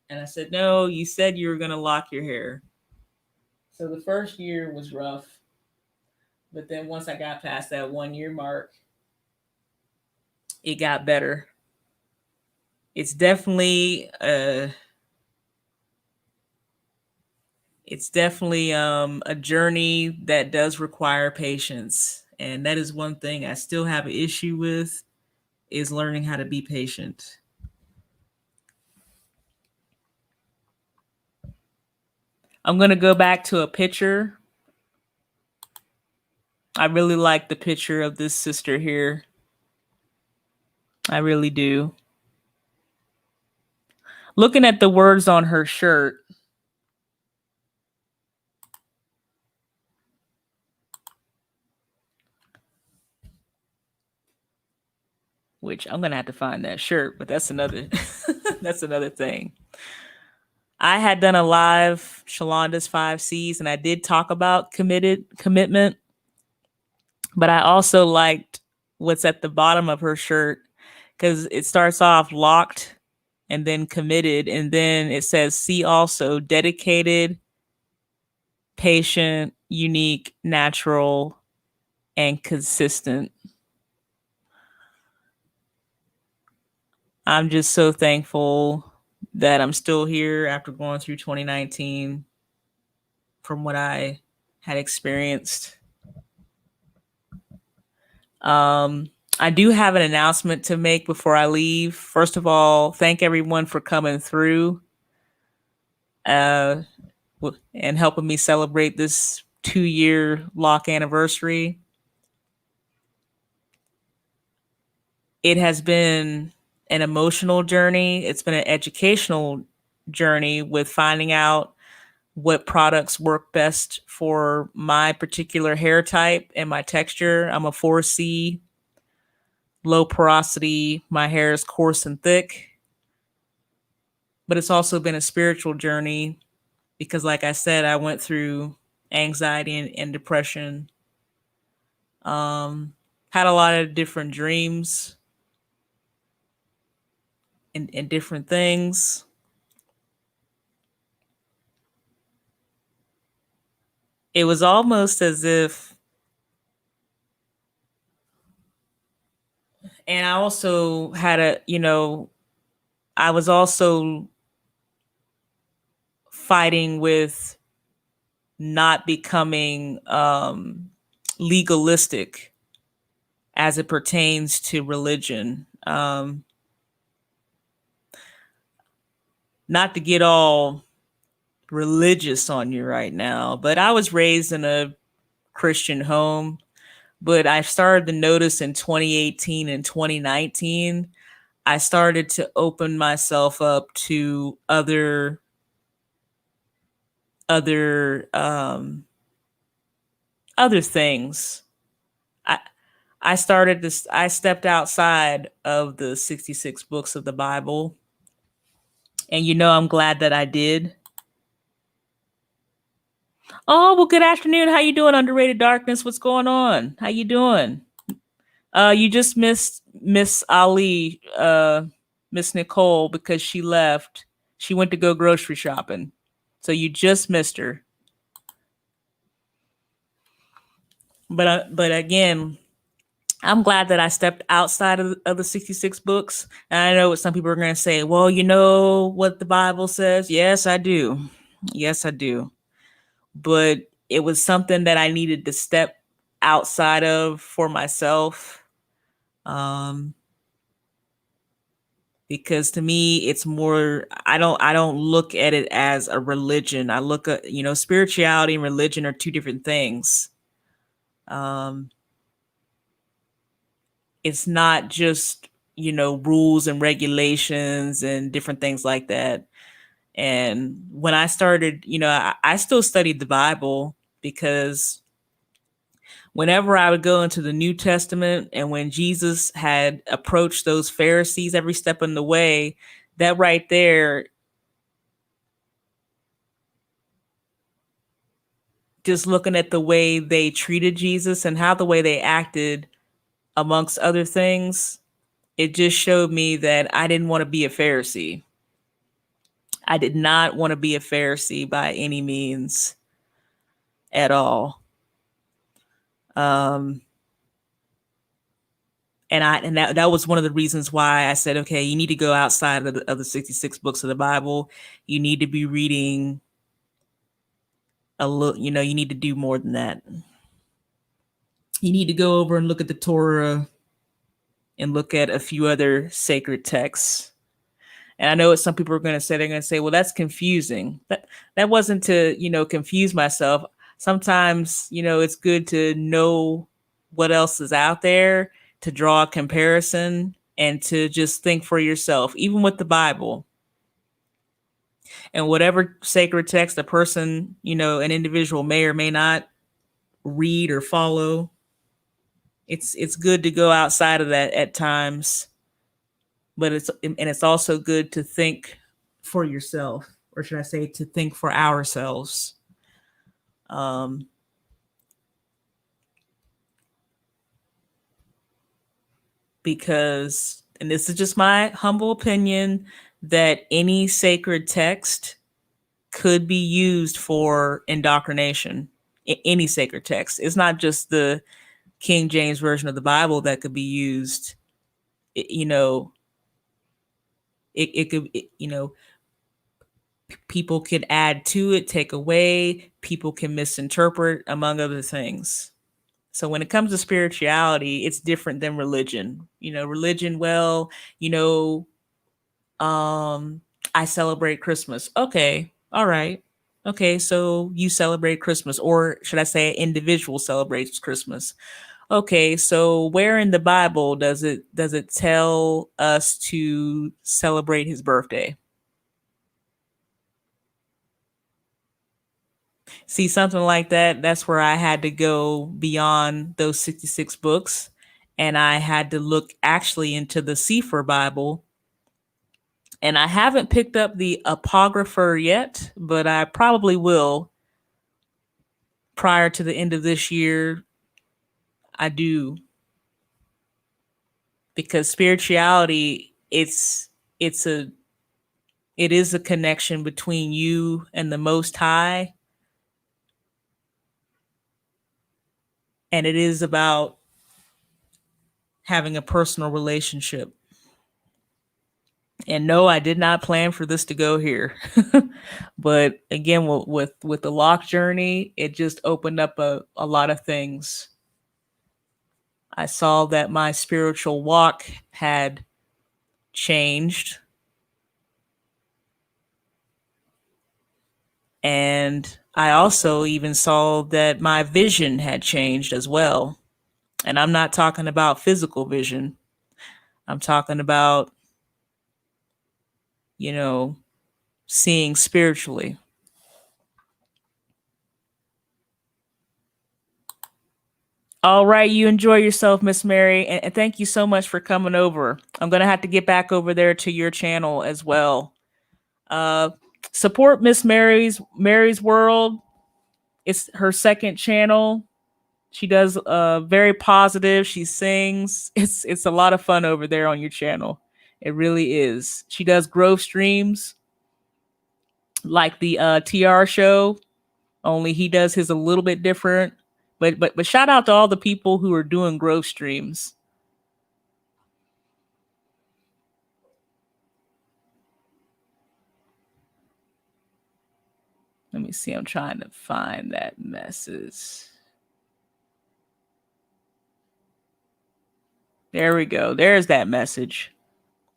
[SPEAKER 1] And I said, no, you said you were going to lock your hair. So the first year was rough. But then once I got past that 1 year mark, it got better. It's definitely a journey that does require patience. And that is one thing I still have an issue with, is learning how to be patient. I'm going to go back to a picture. I really like the picture of this sister here. I really do. Looking at the words on her shirt, which I'm going to have to find that shirt, but that's another that's another thing. I had done a live Shalonda's 5 C's, and I did talk about commitment, but I also liked what's at the bottom of her shirt, because it starts off locked and then committed, and then it says, see also dedicated, patient, unique, natural, and consistent. I'm just so thankful that I'm still here after going through 2019 from what I had experienced. I do have an announcement to make before I leave. First of all, thank everyone for coming through and helping me celebrate this 2-year Loc anniversary. It has been an emotional journey. It's been an educational journey with finding out what products work best for my particular hair type and my texture. I'm a 4C, low porosity. My hair is coarse and thick. But it's also been a spiritual journey because, like I said, I went through anxiety and depression. Had a lot of different dreams and different things. It was almost as if, and I also had I was also fighting with not becoming legalistic as it pertains to religion. Not to get all religious on you right now, but I was raised in a Christian home. But I started to notice in 2018 and 2019, I started to open myself up to other things. I stepped outside of the 66 books of the Bible. And I'm glad that I did. Oh, well, good afternoon. How you doing, Underrated Darkness? What's going on? How you doing? You just missed Miss Ali, Miss Nicole, because she left. She went to go grocery shopping. So you just missed her. But again, I'm glad that I stepped outside of the 66 books. And I know what some people are going to say, well, you know what the Bible says? Yes, I do. Yes, I do. But it was something that I needed to step outside of for myself. Because to me, it's more, I don't look at it as a religion. I look at, spirituality and religion are two different things. It's not just, rules and regulations and different things like that. And when I started, I still studied the Bible, because whenever I would go into the New Testament and when Jesus had approached those Pharisees every step in the way, that right there just looking at the way they treated Jesus and how the way they acted, amongst other things, it just showed me that I didn't want to be a Pharisee. I did not want to be a Pharisee by any means at all. And that was one of the reasons why I said, okay, you need to go outside of the 66 books of the Bible. You need to be reading a little, you need to do more than that. You need to go over and look at the Torah and look at a few other sacred texts. And I know what some people are going to say. They're going to say, well, that's confusing. That wasn't to, confuse myself. Sometimes, it's good to know what else is out there, to draw a comparison, and to just think for yourself, even with the Bible. And whatever sacred text a person, an individual may or may not read or follow, it's good to go outside of that at times. But it's also good to think for yourself, or should I say to think for ourselves. Because, and this is just my humble opinion, that any sacred text could be used for indoctrination. Any sacred text. It's not just the King James version of the Bible that could be used. People could add to it, take away, people can misinterpret, among other things. So when it comes to spirituality, it's different than religion. Religion, well, I celebrate Christmas. Okay. All right. Okay. So you celebrate Christmas, or should I say an individual celebrates Christmas? Okay. So where in the Bible does it tell us to celebrate his birthday? See, something like that, that's where I had to go beyond those 66 books. And I had to look actually into the Sefer Bible. And I haven't picked up the Apocrypha yet, but I probably will prior to the end of this year. I do. Because spirituality, it is a connection between you and the Most High. And it is about having a personal relationship. And no, I did not plan for this to go here. But again, with the Loc journey, it just opened up a lot of things. I saw that my spiritual walk had changed. And I also even saw that my vision had changed as well. And I'm not talking about physical vision. I'm talking about, seeing spiritually. All right, you enjoy yourself, Miss Mary, and thank you so much for coming over. I'm gonna have to get back over there to your channel as well. Uh, support Miss Mary's World. It's her second channel. She does very positive. She sings. It's a lot of fun over there on your channel. It really is. She does growth streams like the TR show. Only he does his a little bit different. But shout out to all the people who are doing growth streams. Let me see. I'm trying to find that message. There we go. There's that message.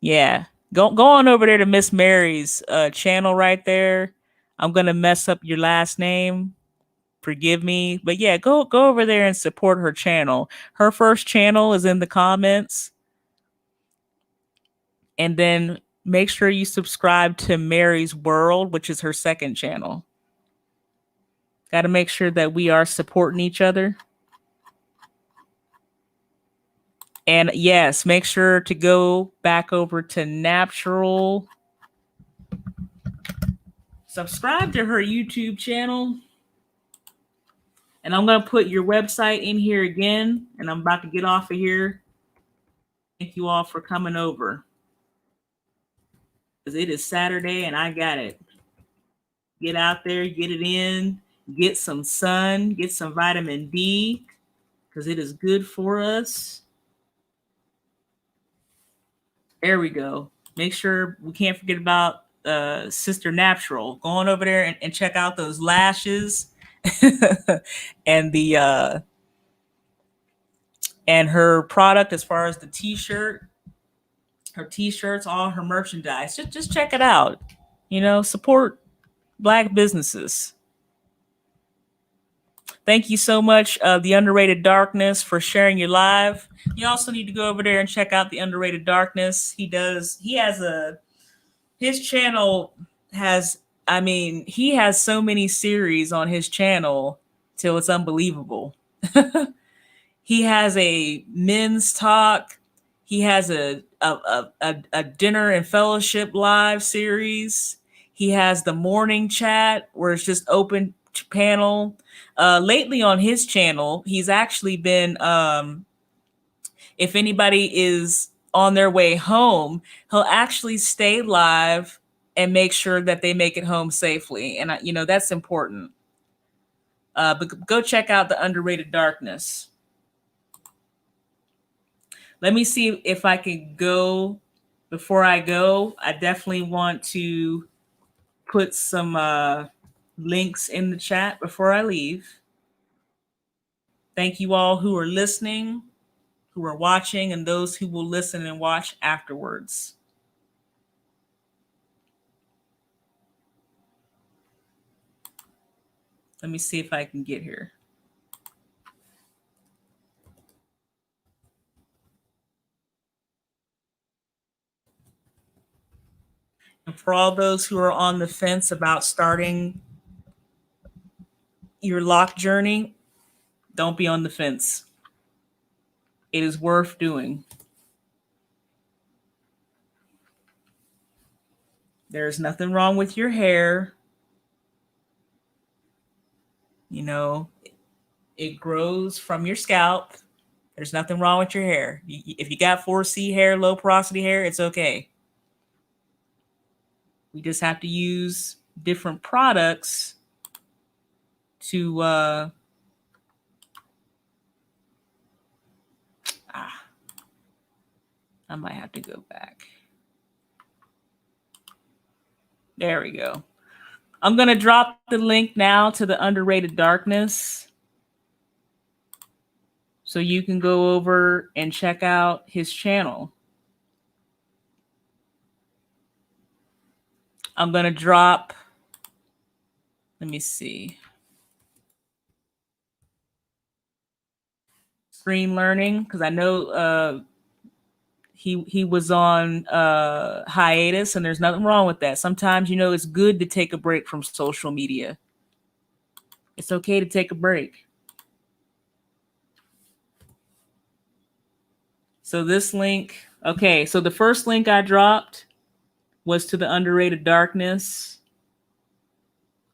[SPEAKER 1] Yeah. Go on over there to Miss Mary's channel right there. I'm gonna mess up your last name. Forgive me. But yeah, go over there and support her channel. Her first channel is in the comments. And then make sure you subscribe to Mary's World, which is her second channel. Got to make sure that we are supporting each other. And yes, make sure to go back over to Natural. Subscribe to her YouTube channel. And I'm going to put your website in here again, and I'm about to get off of here. Thank you all for coming over, because it is Saturday and I got it. Get out there, get it in, get some sun, get some vitamin D, because it is good for us. There we go. Make sure we can't forget about Sister Natural. Go on over there and check out those lashes and the and her product as far as the t-shirt, her t-shirts, all her merchandise. Just check it out. You know, support Black businesses. Thank you so much, The Underrated Darkness, for sharing your live. You also need to go over there and check out The Underrated Darkness. His channel has, I mean, he has so many series on his channel till it's unbelievable. He has a men's talk. He has a dinner and fellowship live series. He has the morning chat where it's just open panel. Lately on his channel, he's actually been, if anybody is on their way home, he'll actually stay live and make sure that they make it home safely. And, you know, that's important. But go check out The Underrated Darkness. Let me see if I can go. Before I go, I definitely want to put some links in the chat before I leave. Thank you all who are listening, who are watching, and those who will listen and watch afterwards. Let me see if I can get here. And for all those who are on the fence about starting your lock journey, don't be on the fence. It is worth doing. There's nothing wrong with your hair. You know, it grows from your scalp. There's nothing wrong with your hair. If you got 4C hair, low porosity hair, it's okay. We just have to use different products to I might have to go back. There we go. I'm going to drop the link now to The Underrated Darkness, so you can go over and check out his channel. I'm going to drop, let me see, Screen Learning, because I know he was on hiatus, and there's nothing wrong with that. Sometimes, you know, it's good to take a break from social media. It's okay to take a break. So this link, okay, so the first link I dropped was to The Underrated Darkness.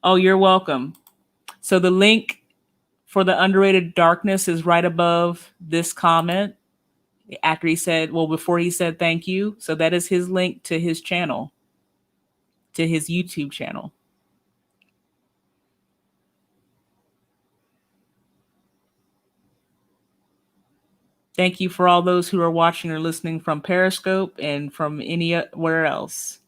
[SPEAKER 1] Oh, you're welcome. So the link for The Underrated Darkness is right above this comment. After he said, well, before he said thank you. So that is his link to his channel, to his YouTube channel. Thank you for all those who are watching or listening from Periscope and from anywhere else.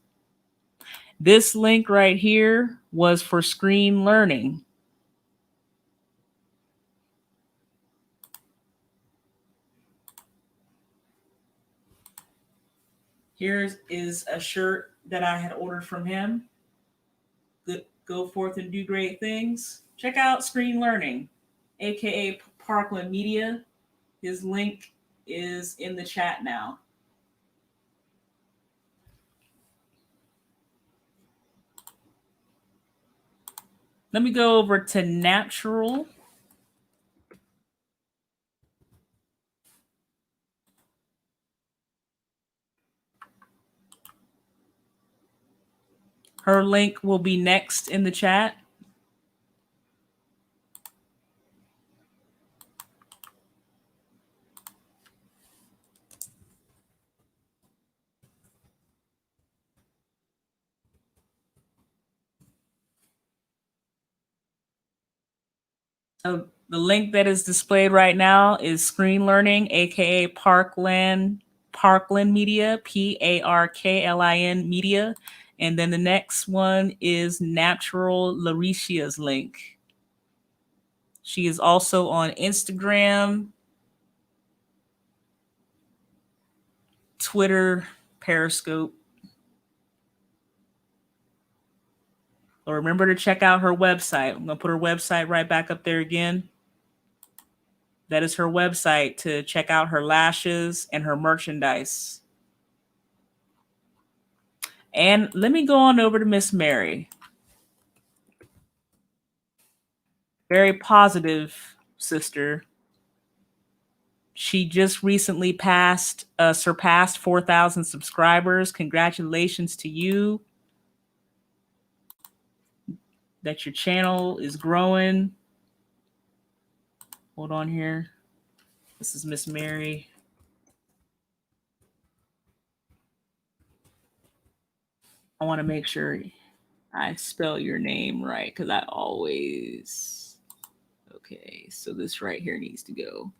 [SPEAKER 1] This link right here was for Screen Learning. Here is a shirt that I had ordered from him. Go forth and do great things. Check out Screen Learning, aka Parklin Media. His link is in the chat now. Let me go over to Natural. Her link will be next in the chat. So the link that is displayed right now is Screen Learning, aka Parklin Media, Parklin Media. And then the next one is Natural Laricia's link. She is also on Instagram, Twitter, Periscope. So remember to check out her website. I'm going to put her website right back up there again. That is her website to check out her lashes and her merchandise. And let me go on over to Miss Mary. Very positive sister. She just recently surpassed 4,000 subscribers. Congratulations to you. That your channel is growing. Hold on here. This is Miss Mary. I want to make sure I spell your name right because I always. Okay, so this right here needs to go.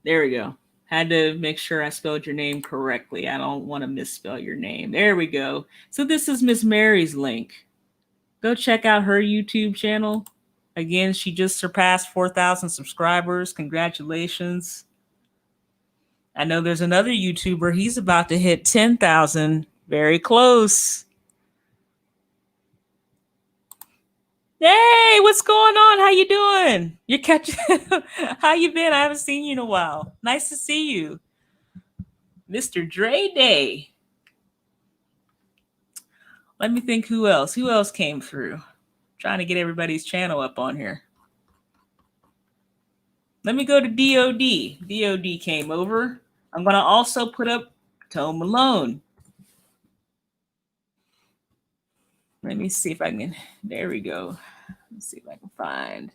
[SPEAKER 1] There we go. Had to make sure I spelled your name correctly. I don't want to misspell your name. There we go. So this is Miss Mary's link. Go check out her YouTube channel. Again, she just surpassed 4,000 subscribers. Congratulations. I know there's another YouTuber. He's about to hit 10,000. Very close. Hey, what's going on? How you doing? You're catching. How you been? I haven't seen you in a while. Nice to see you, Mr. Dre Day. Let me think who else. Who else came through? Trying to get everybody's channel up on here. Let me go to DOD. DOD came over. I'm going to also put up Tone Malone. Let me see if I can. There we go. Let's see if I can find.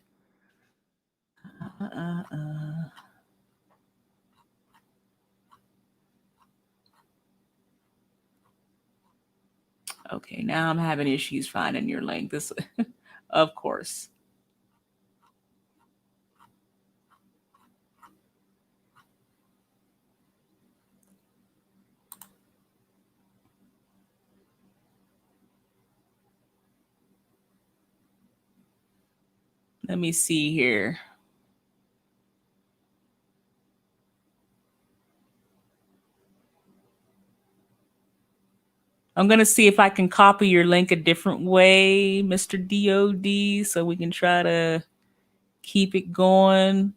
[SPEAKER 1] Okay, now I'm having issues finding your link. This, of course. Let me see here. I'm going to see if I can copy your link a different way, Mr. DOD, so we can try to keep it going.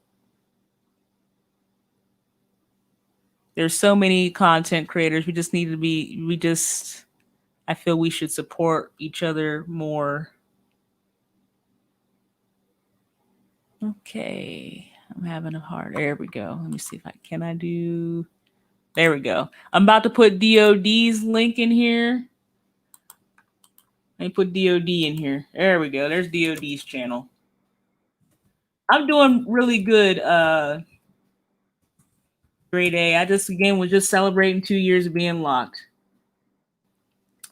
[SPEAKER 1] There's so many content creators. We just need to be, I feel we should support each other more. Okay, I'm having a hard, there we go. Let me see if there we go. I'm about to put DOD's link in here. Let me put DOD in here. There we go. There's DOD's channel. I'm doing really good. Great A. I just again was just celebrating 2 years of being locked.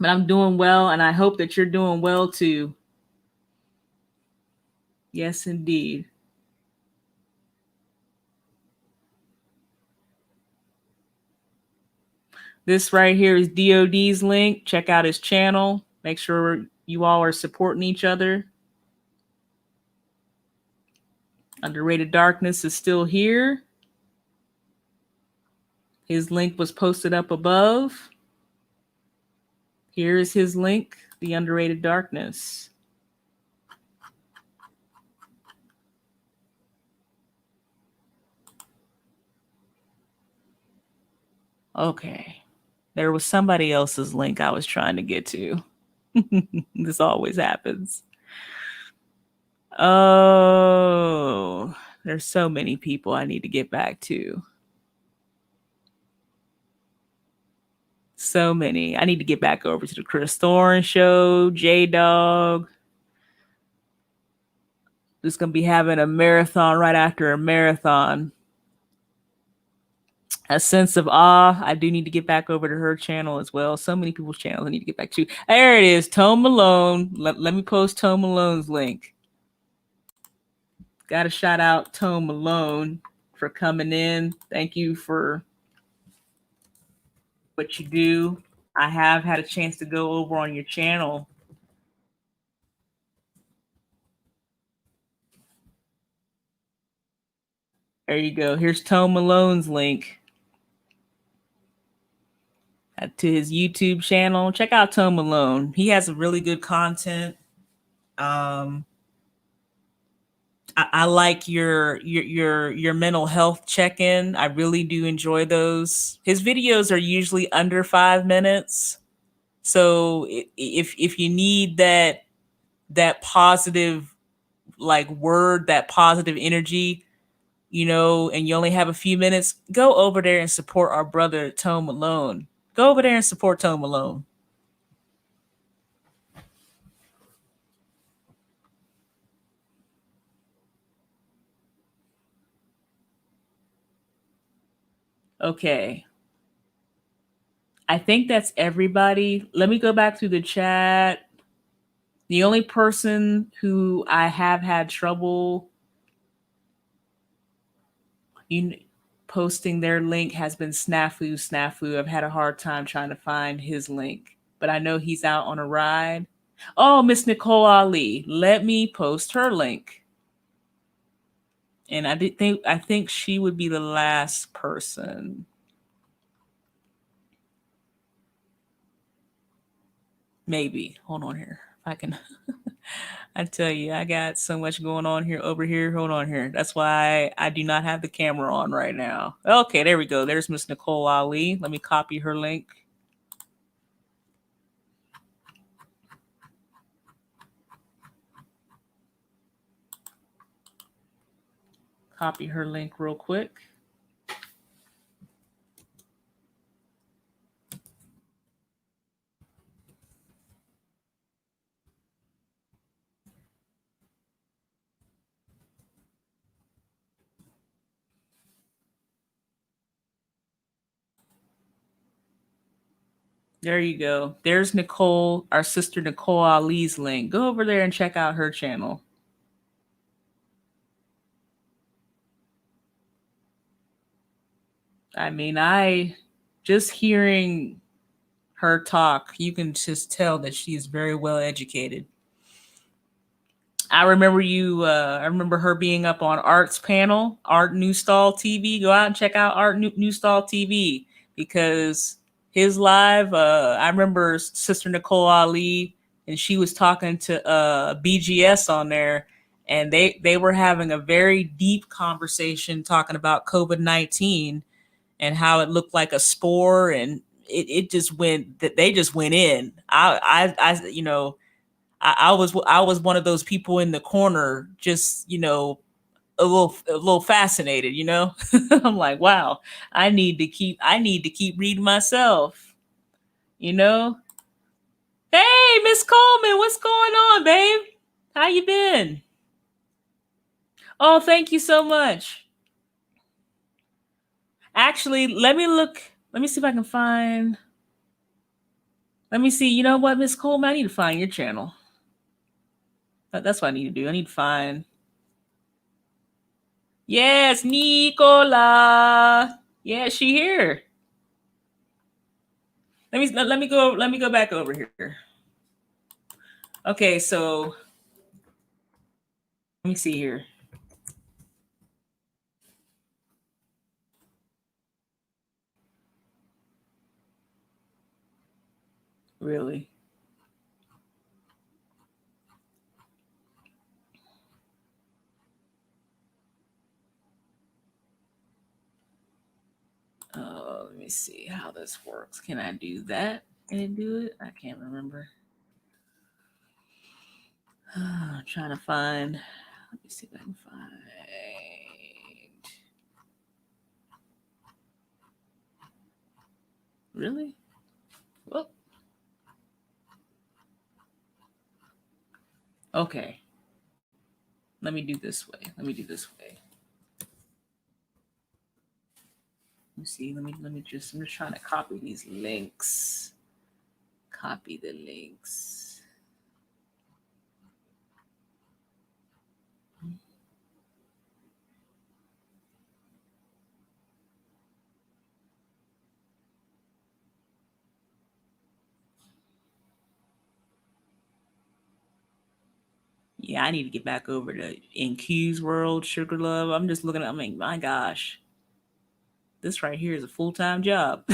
[SPEAKER 1] But I'm doing well, and I hope that you're doing well too. Yes, indeed. This right here is DOD's link. Check out his channel. Make sure you all are supporting each other. Underrated Darkness is still here. His link was posted up above. Here is his link, The Underrated Darkness. Okay. There was somebody else's link I was trying to get to. This always happens. Oh, there's so many people I need to get back to. So many. I need to get back over to the Chris Thorne show, J-Dog. Just going to be having a marathon right after a marathon. a sense of awe. I do need to get back over to her channel as well. So many people's channels I need to get back to. There it is, Tone Malone. Let me post Tone Malone's link. Got to shout out Tone Malone for coming in. Thank you for what you do. I have had a chance to go over on your channel. There you go. Here's Tone Malone's link to his YouTube channel. Check out Tone Malone. He has really good content. I like your mental health check-in. I really do enjoy those. His videos are usually under 5 minutes. So if you need that positive like word, that positive energy, you know, and you only have a few minutes, go over there and support our brother Tone Malone. Go over there and support Tone Malone. Okay. I think that's everybody. Let me go back to the chat. The only person who I have had trouble you posting their link has been Snafu. I've had a hard time trying to find his link, but I know he's out on a ride. Oh, Miss Nicole Ali, let me post her link. And I think she would be the last person. Maybe. Hold on here. If I can I tell you, I got so much going on here over here. Hold on here. That's why I do not have the camera on right now. Okay, there we go. There's Miss Nicole Ali. Let me copy her link. Copy her link real quick. There you go. There's Nicole, our sister Nicole Ali's link. Go over there and check out her channel. I mean, I just hearing her talk, you can just tell that she's very well educated. I remember her being up on Art's panel, Art New Stall TV. Go out and check out Art New Stall TV because his live, I remember Sister Nicole Ali, and she was talking to BGS on there, and they were having a very deep conversation talking about COVID-19 and how it looked like a spore, and it just went that they just went in. I you know, I was one of those people in the corner, just a little fascinated. I'm like, wow, I need to keep reading myself. You know, hey, Miss Coleman, what's going on, babe? How you been? Oh, thank you so much. Actually, let me look. Let me see if I can find. Let me see. You know what, Miss Coleman? I need to find your channel. That's what I need to do. I need to find. Yes, Nicola. Yeah, she here. Let me go back over here. Okay, so let me see here. Really? Let me see how this works. Can I do that? Can it do it? I can't remember. I'm trying to find. Let me see if I can find. Really? Well, okay. Let me do this way. me see. I'm just trying to copy these links. Copy the links. Yeah, I need to get back over to NQ's World, Sugar Love. I'm just looking at, I mean, my gosh, this right here is a full-time job.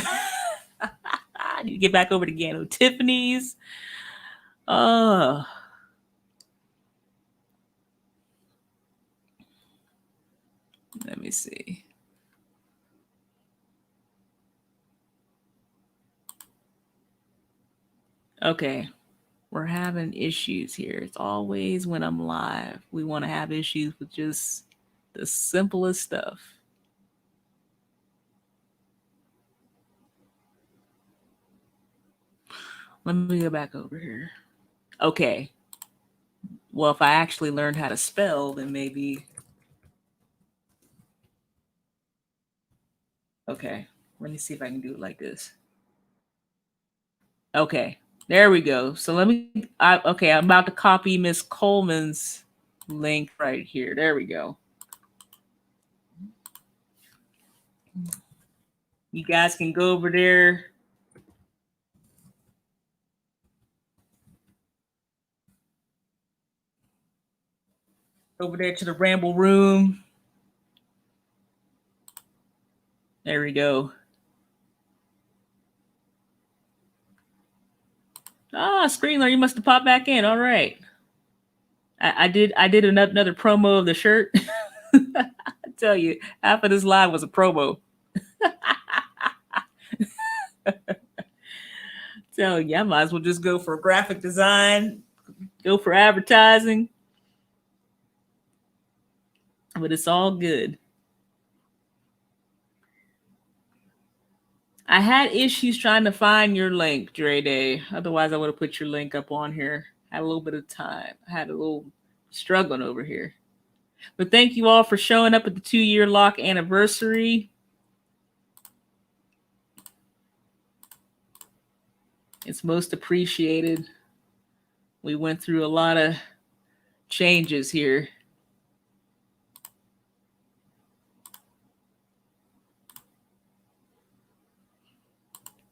[SPEAKER 1] I need to get back over to Gano Tiffany's. Let me see. Okay, we're having issues here. It's always when I'm live. We want to have issues with just the simplest stuff. Let me go back over here. Okay. Well, if I actually learned how to spell, then maybe. Okay. Let me see if I can do it like this. Okay. There we go. So okay, I'm about to copy Miss Coleman's link right here. There we go. You guys can go over there. Over there to the Ramble Room. There we go. Screenler, you must have popped back in. All right. I did another promo of the shirt. I tell you, half of this live was a promo. Tell you, I might as well just go for graphic design, go for advertising. But it's all good. I had issues trying to find your link, Dre Day. Otherwise, I would have put your link up on here. I had a little bit of time. I had a little struggling over here. But thank you all for showing up at the 2-year Loc Anniversary. It's most appreciated. We went through a lot of changes here.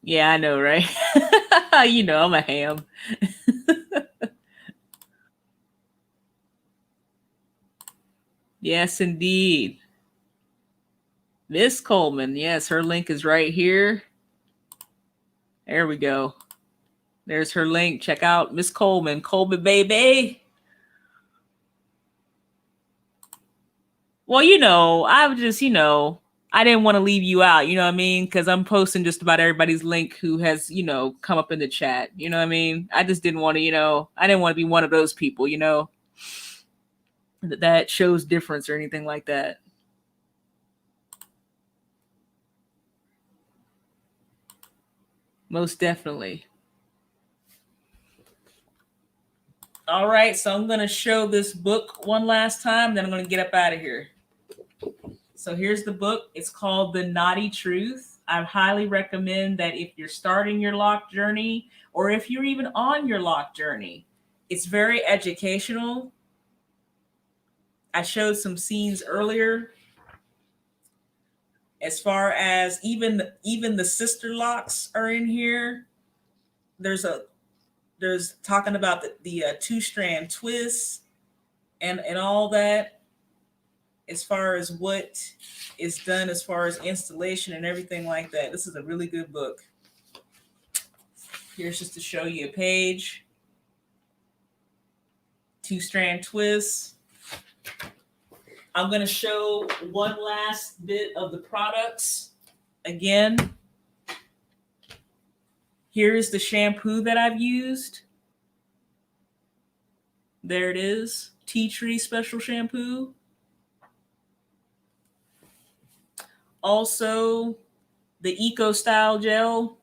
[SPEAKER 1] Yeah, I know, right? You know, I'm a ham. Yes, indeed. Miss Coleman. Yes, her link is right here. There we go. There's her link. Check out Miss Coleman. Coleman, baby. Well, you know, I was just, you know, I didn't want to leave you out. You know what I mean? Because I'm posting just about everybody's link who has, you know, come up in the chat. You know what I mean? I just didn't want to, you know, I didn't want to be one of those people, you know, that shows difference or anything like that. Most definitely. All right, so I'm going to show this book one last time, then I'm going to get up out of here. So here's the book. It's called The Naughty Truth. I highly recommend that if you're starting your lock journey or if you're even on your lock journey, it's very educational. I showed some scenes earlier as far as even the sister locks are in here. There's talking about the 2-strand twist and all that, as far as what is done as far as installation and everything like that. This is a really good book. Here's just to show you a page. 2-strand twist. I'm going to show one last bit of the products again. Here's the shampoo that I've used. There it is. Tea Tree Special Shampoo. Also, the Eco Style Gel.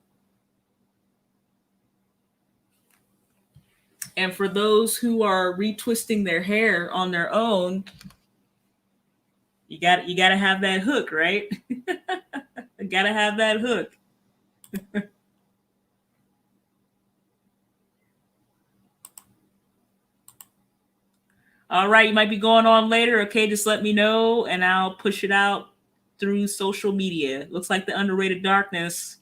[SPEAKER 1] And for those who are retwisting their hair on their own, you got to have that hook, right? Gotta have that hook. All right, you might be going on later. Okay, just let me know and I'll push it out through social media. Looks like the underrated darkness.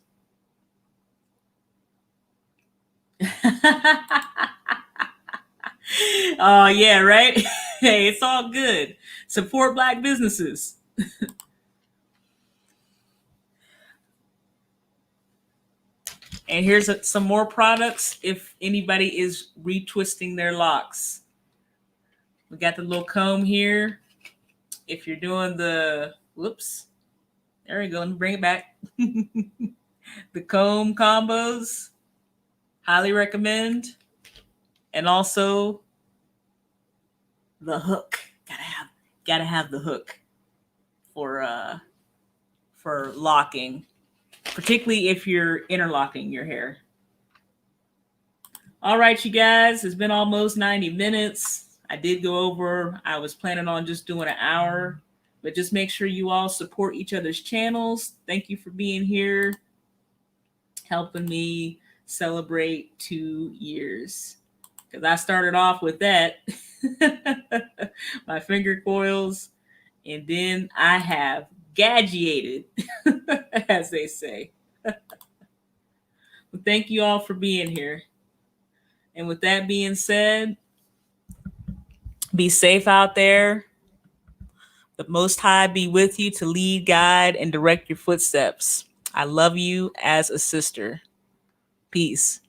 [SPEAKER 1] Oh, yeah, right? Hey, it's all good. Support Black businesses. And here's some more products if anybody is retwisting their locks. We got the little comb here. If you're doing the, whoops, there we go. Let me bring it back. The comb combos, highly recommend. And also the hook. Gotta have the hook for locking, particularly if you're interlocking your hair. All right, you guys, it's been almost 90 minutes. I did go over. I was planning on just doing an hour, but just make sure you all support each other's channels. Thank you for being here, helping me celebrate 2 years. Because I started off with that, my finger coils, and then I have gadgeted, as they say. Well, thank you all for being here. And with that being said, be safe out there. The Most High be with you to lead, guide, and direct your footsteps. I love you as a sister. Peace.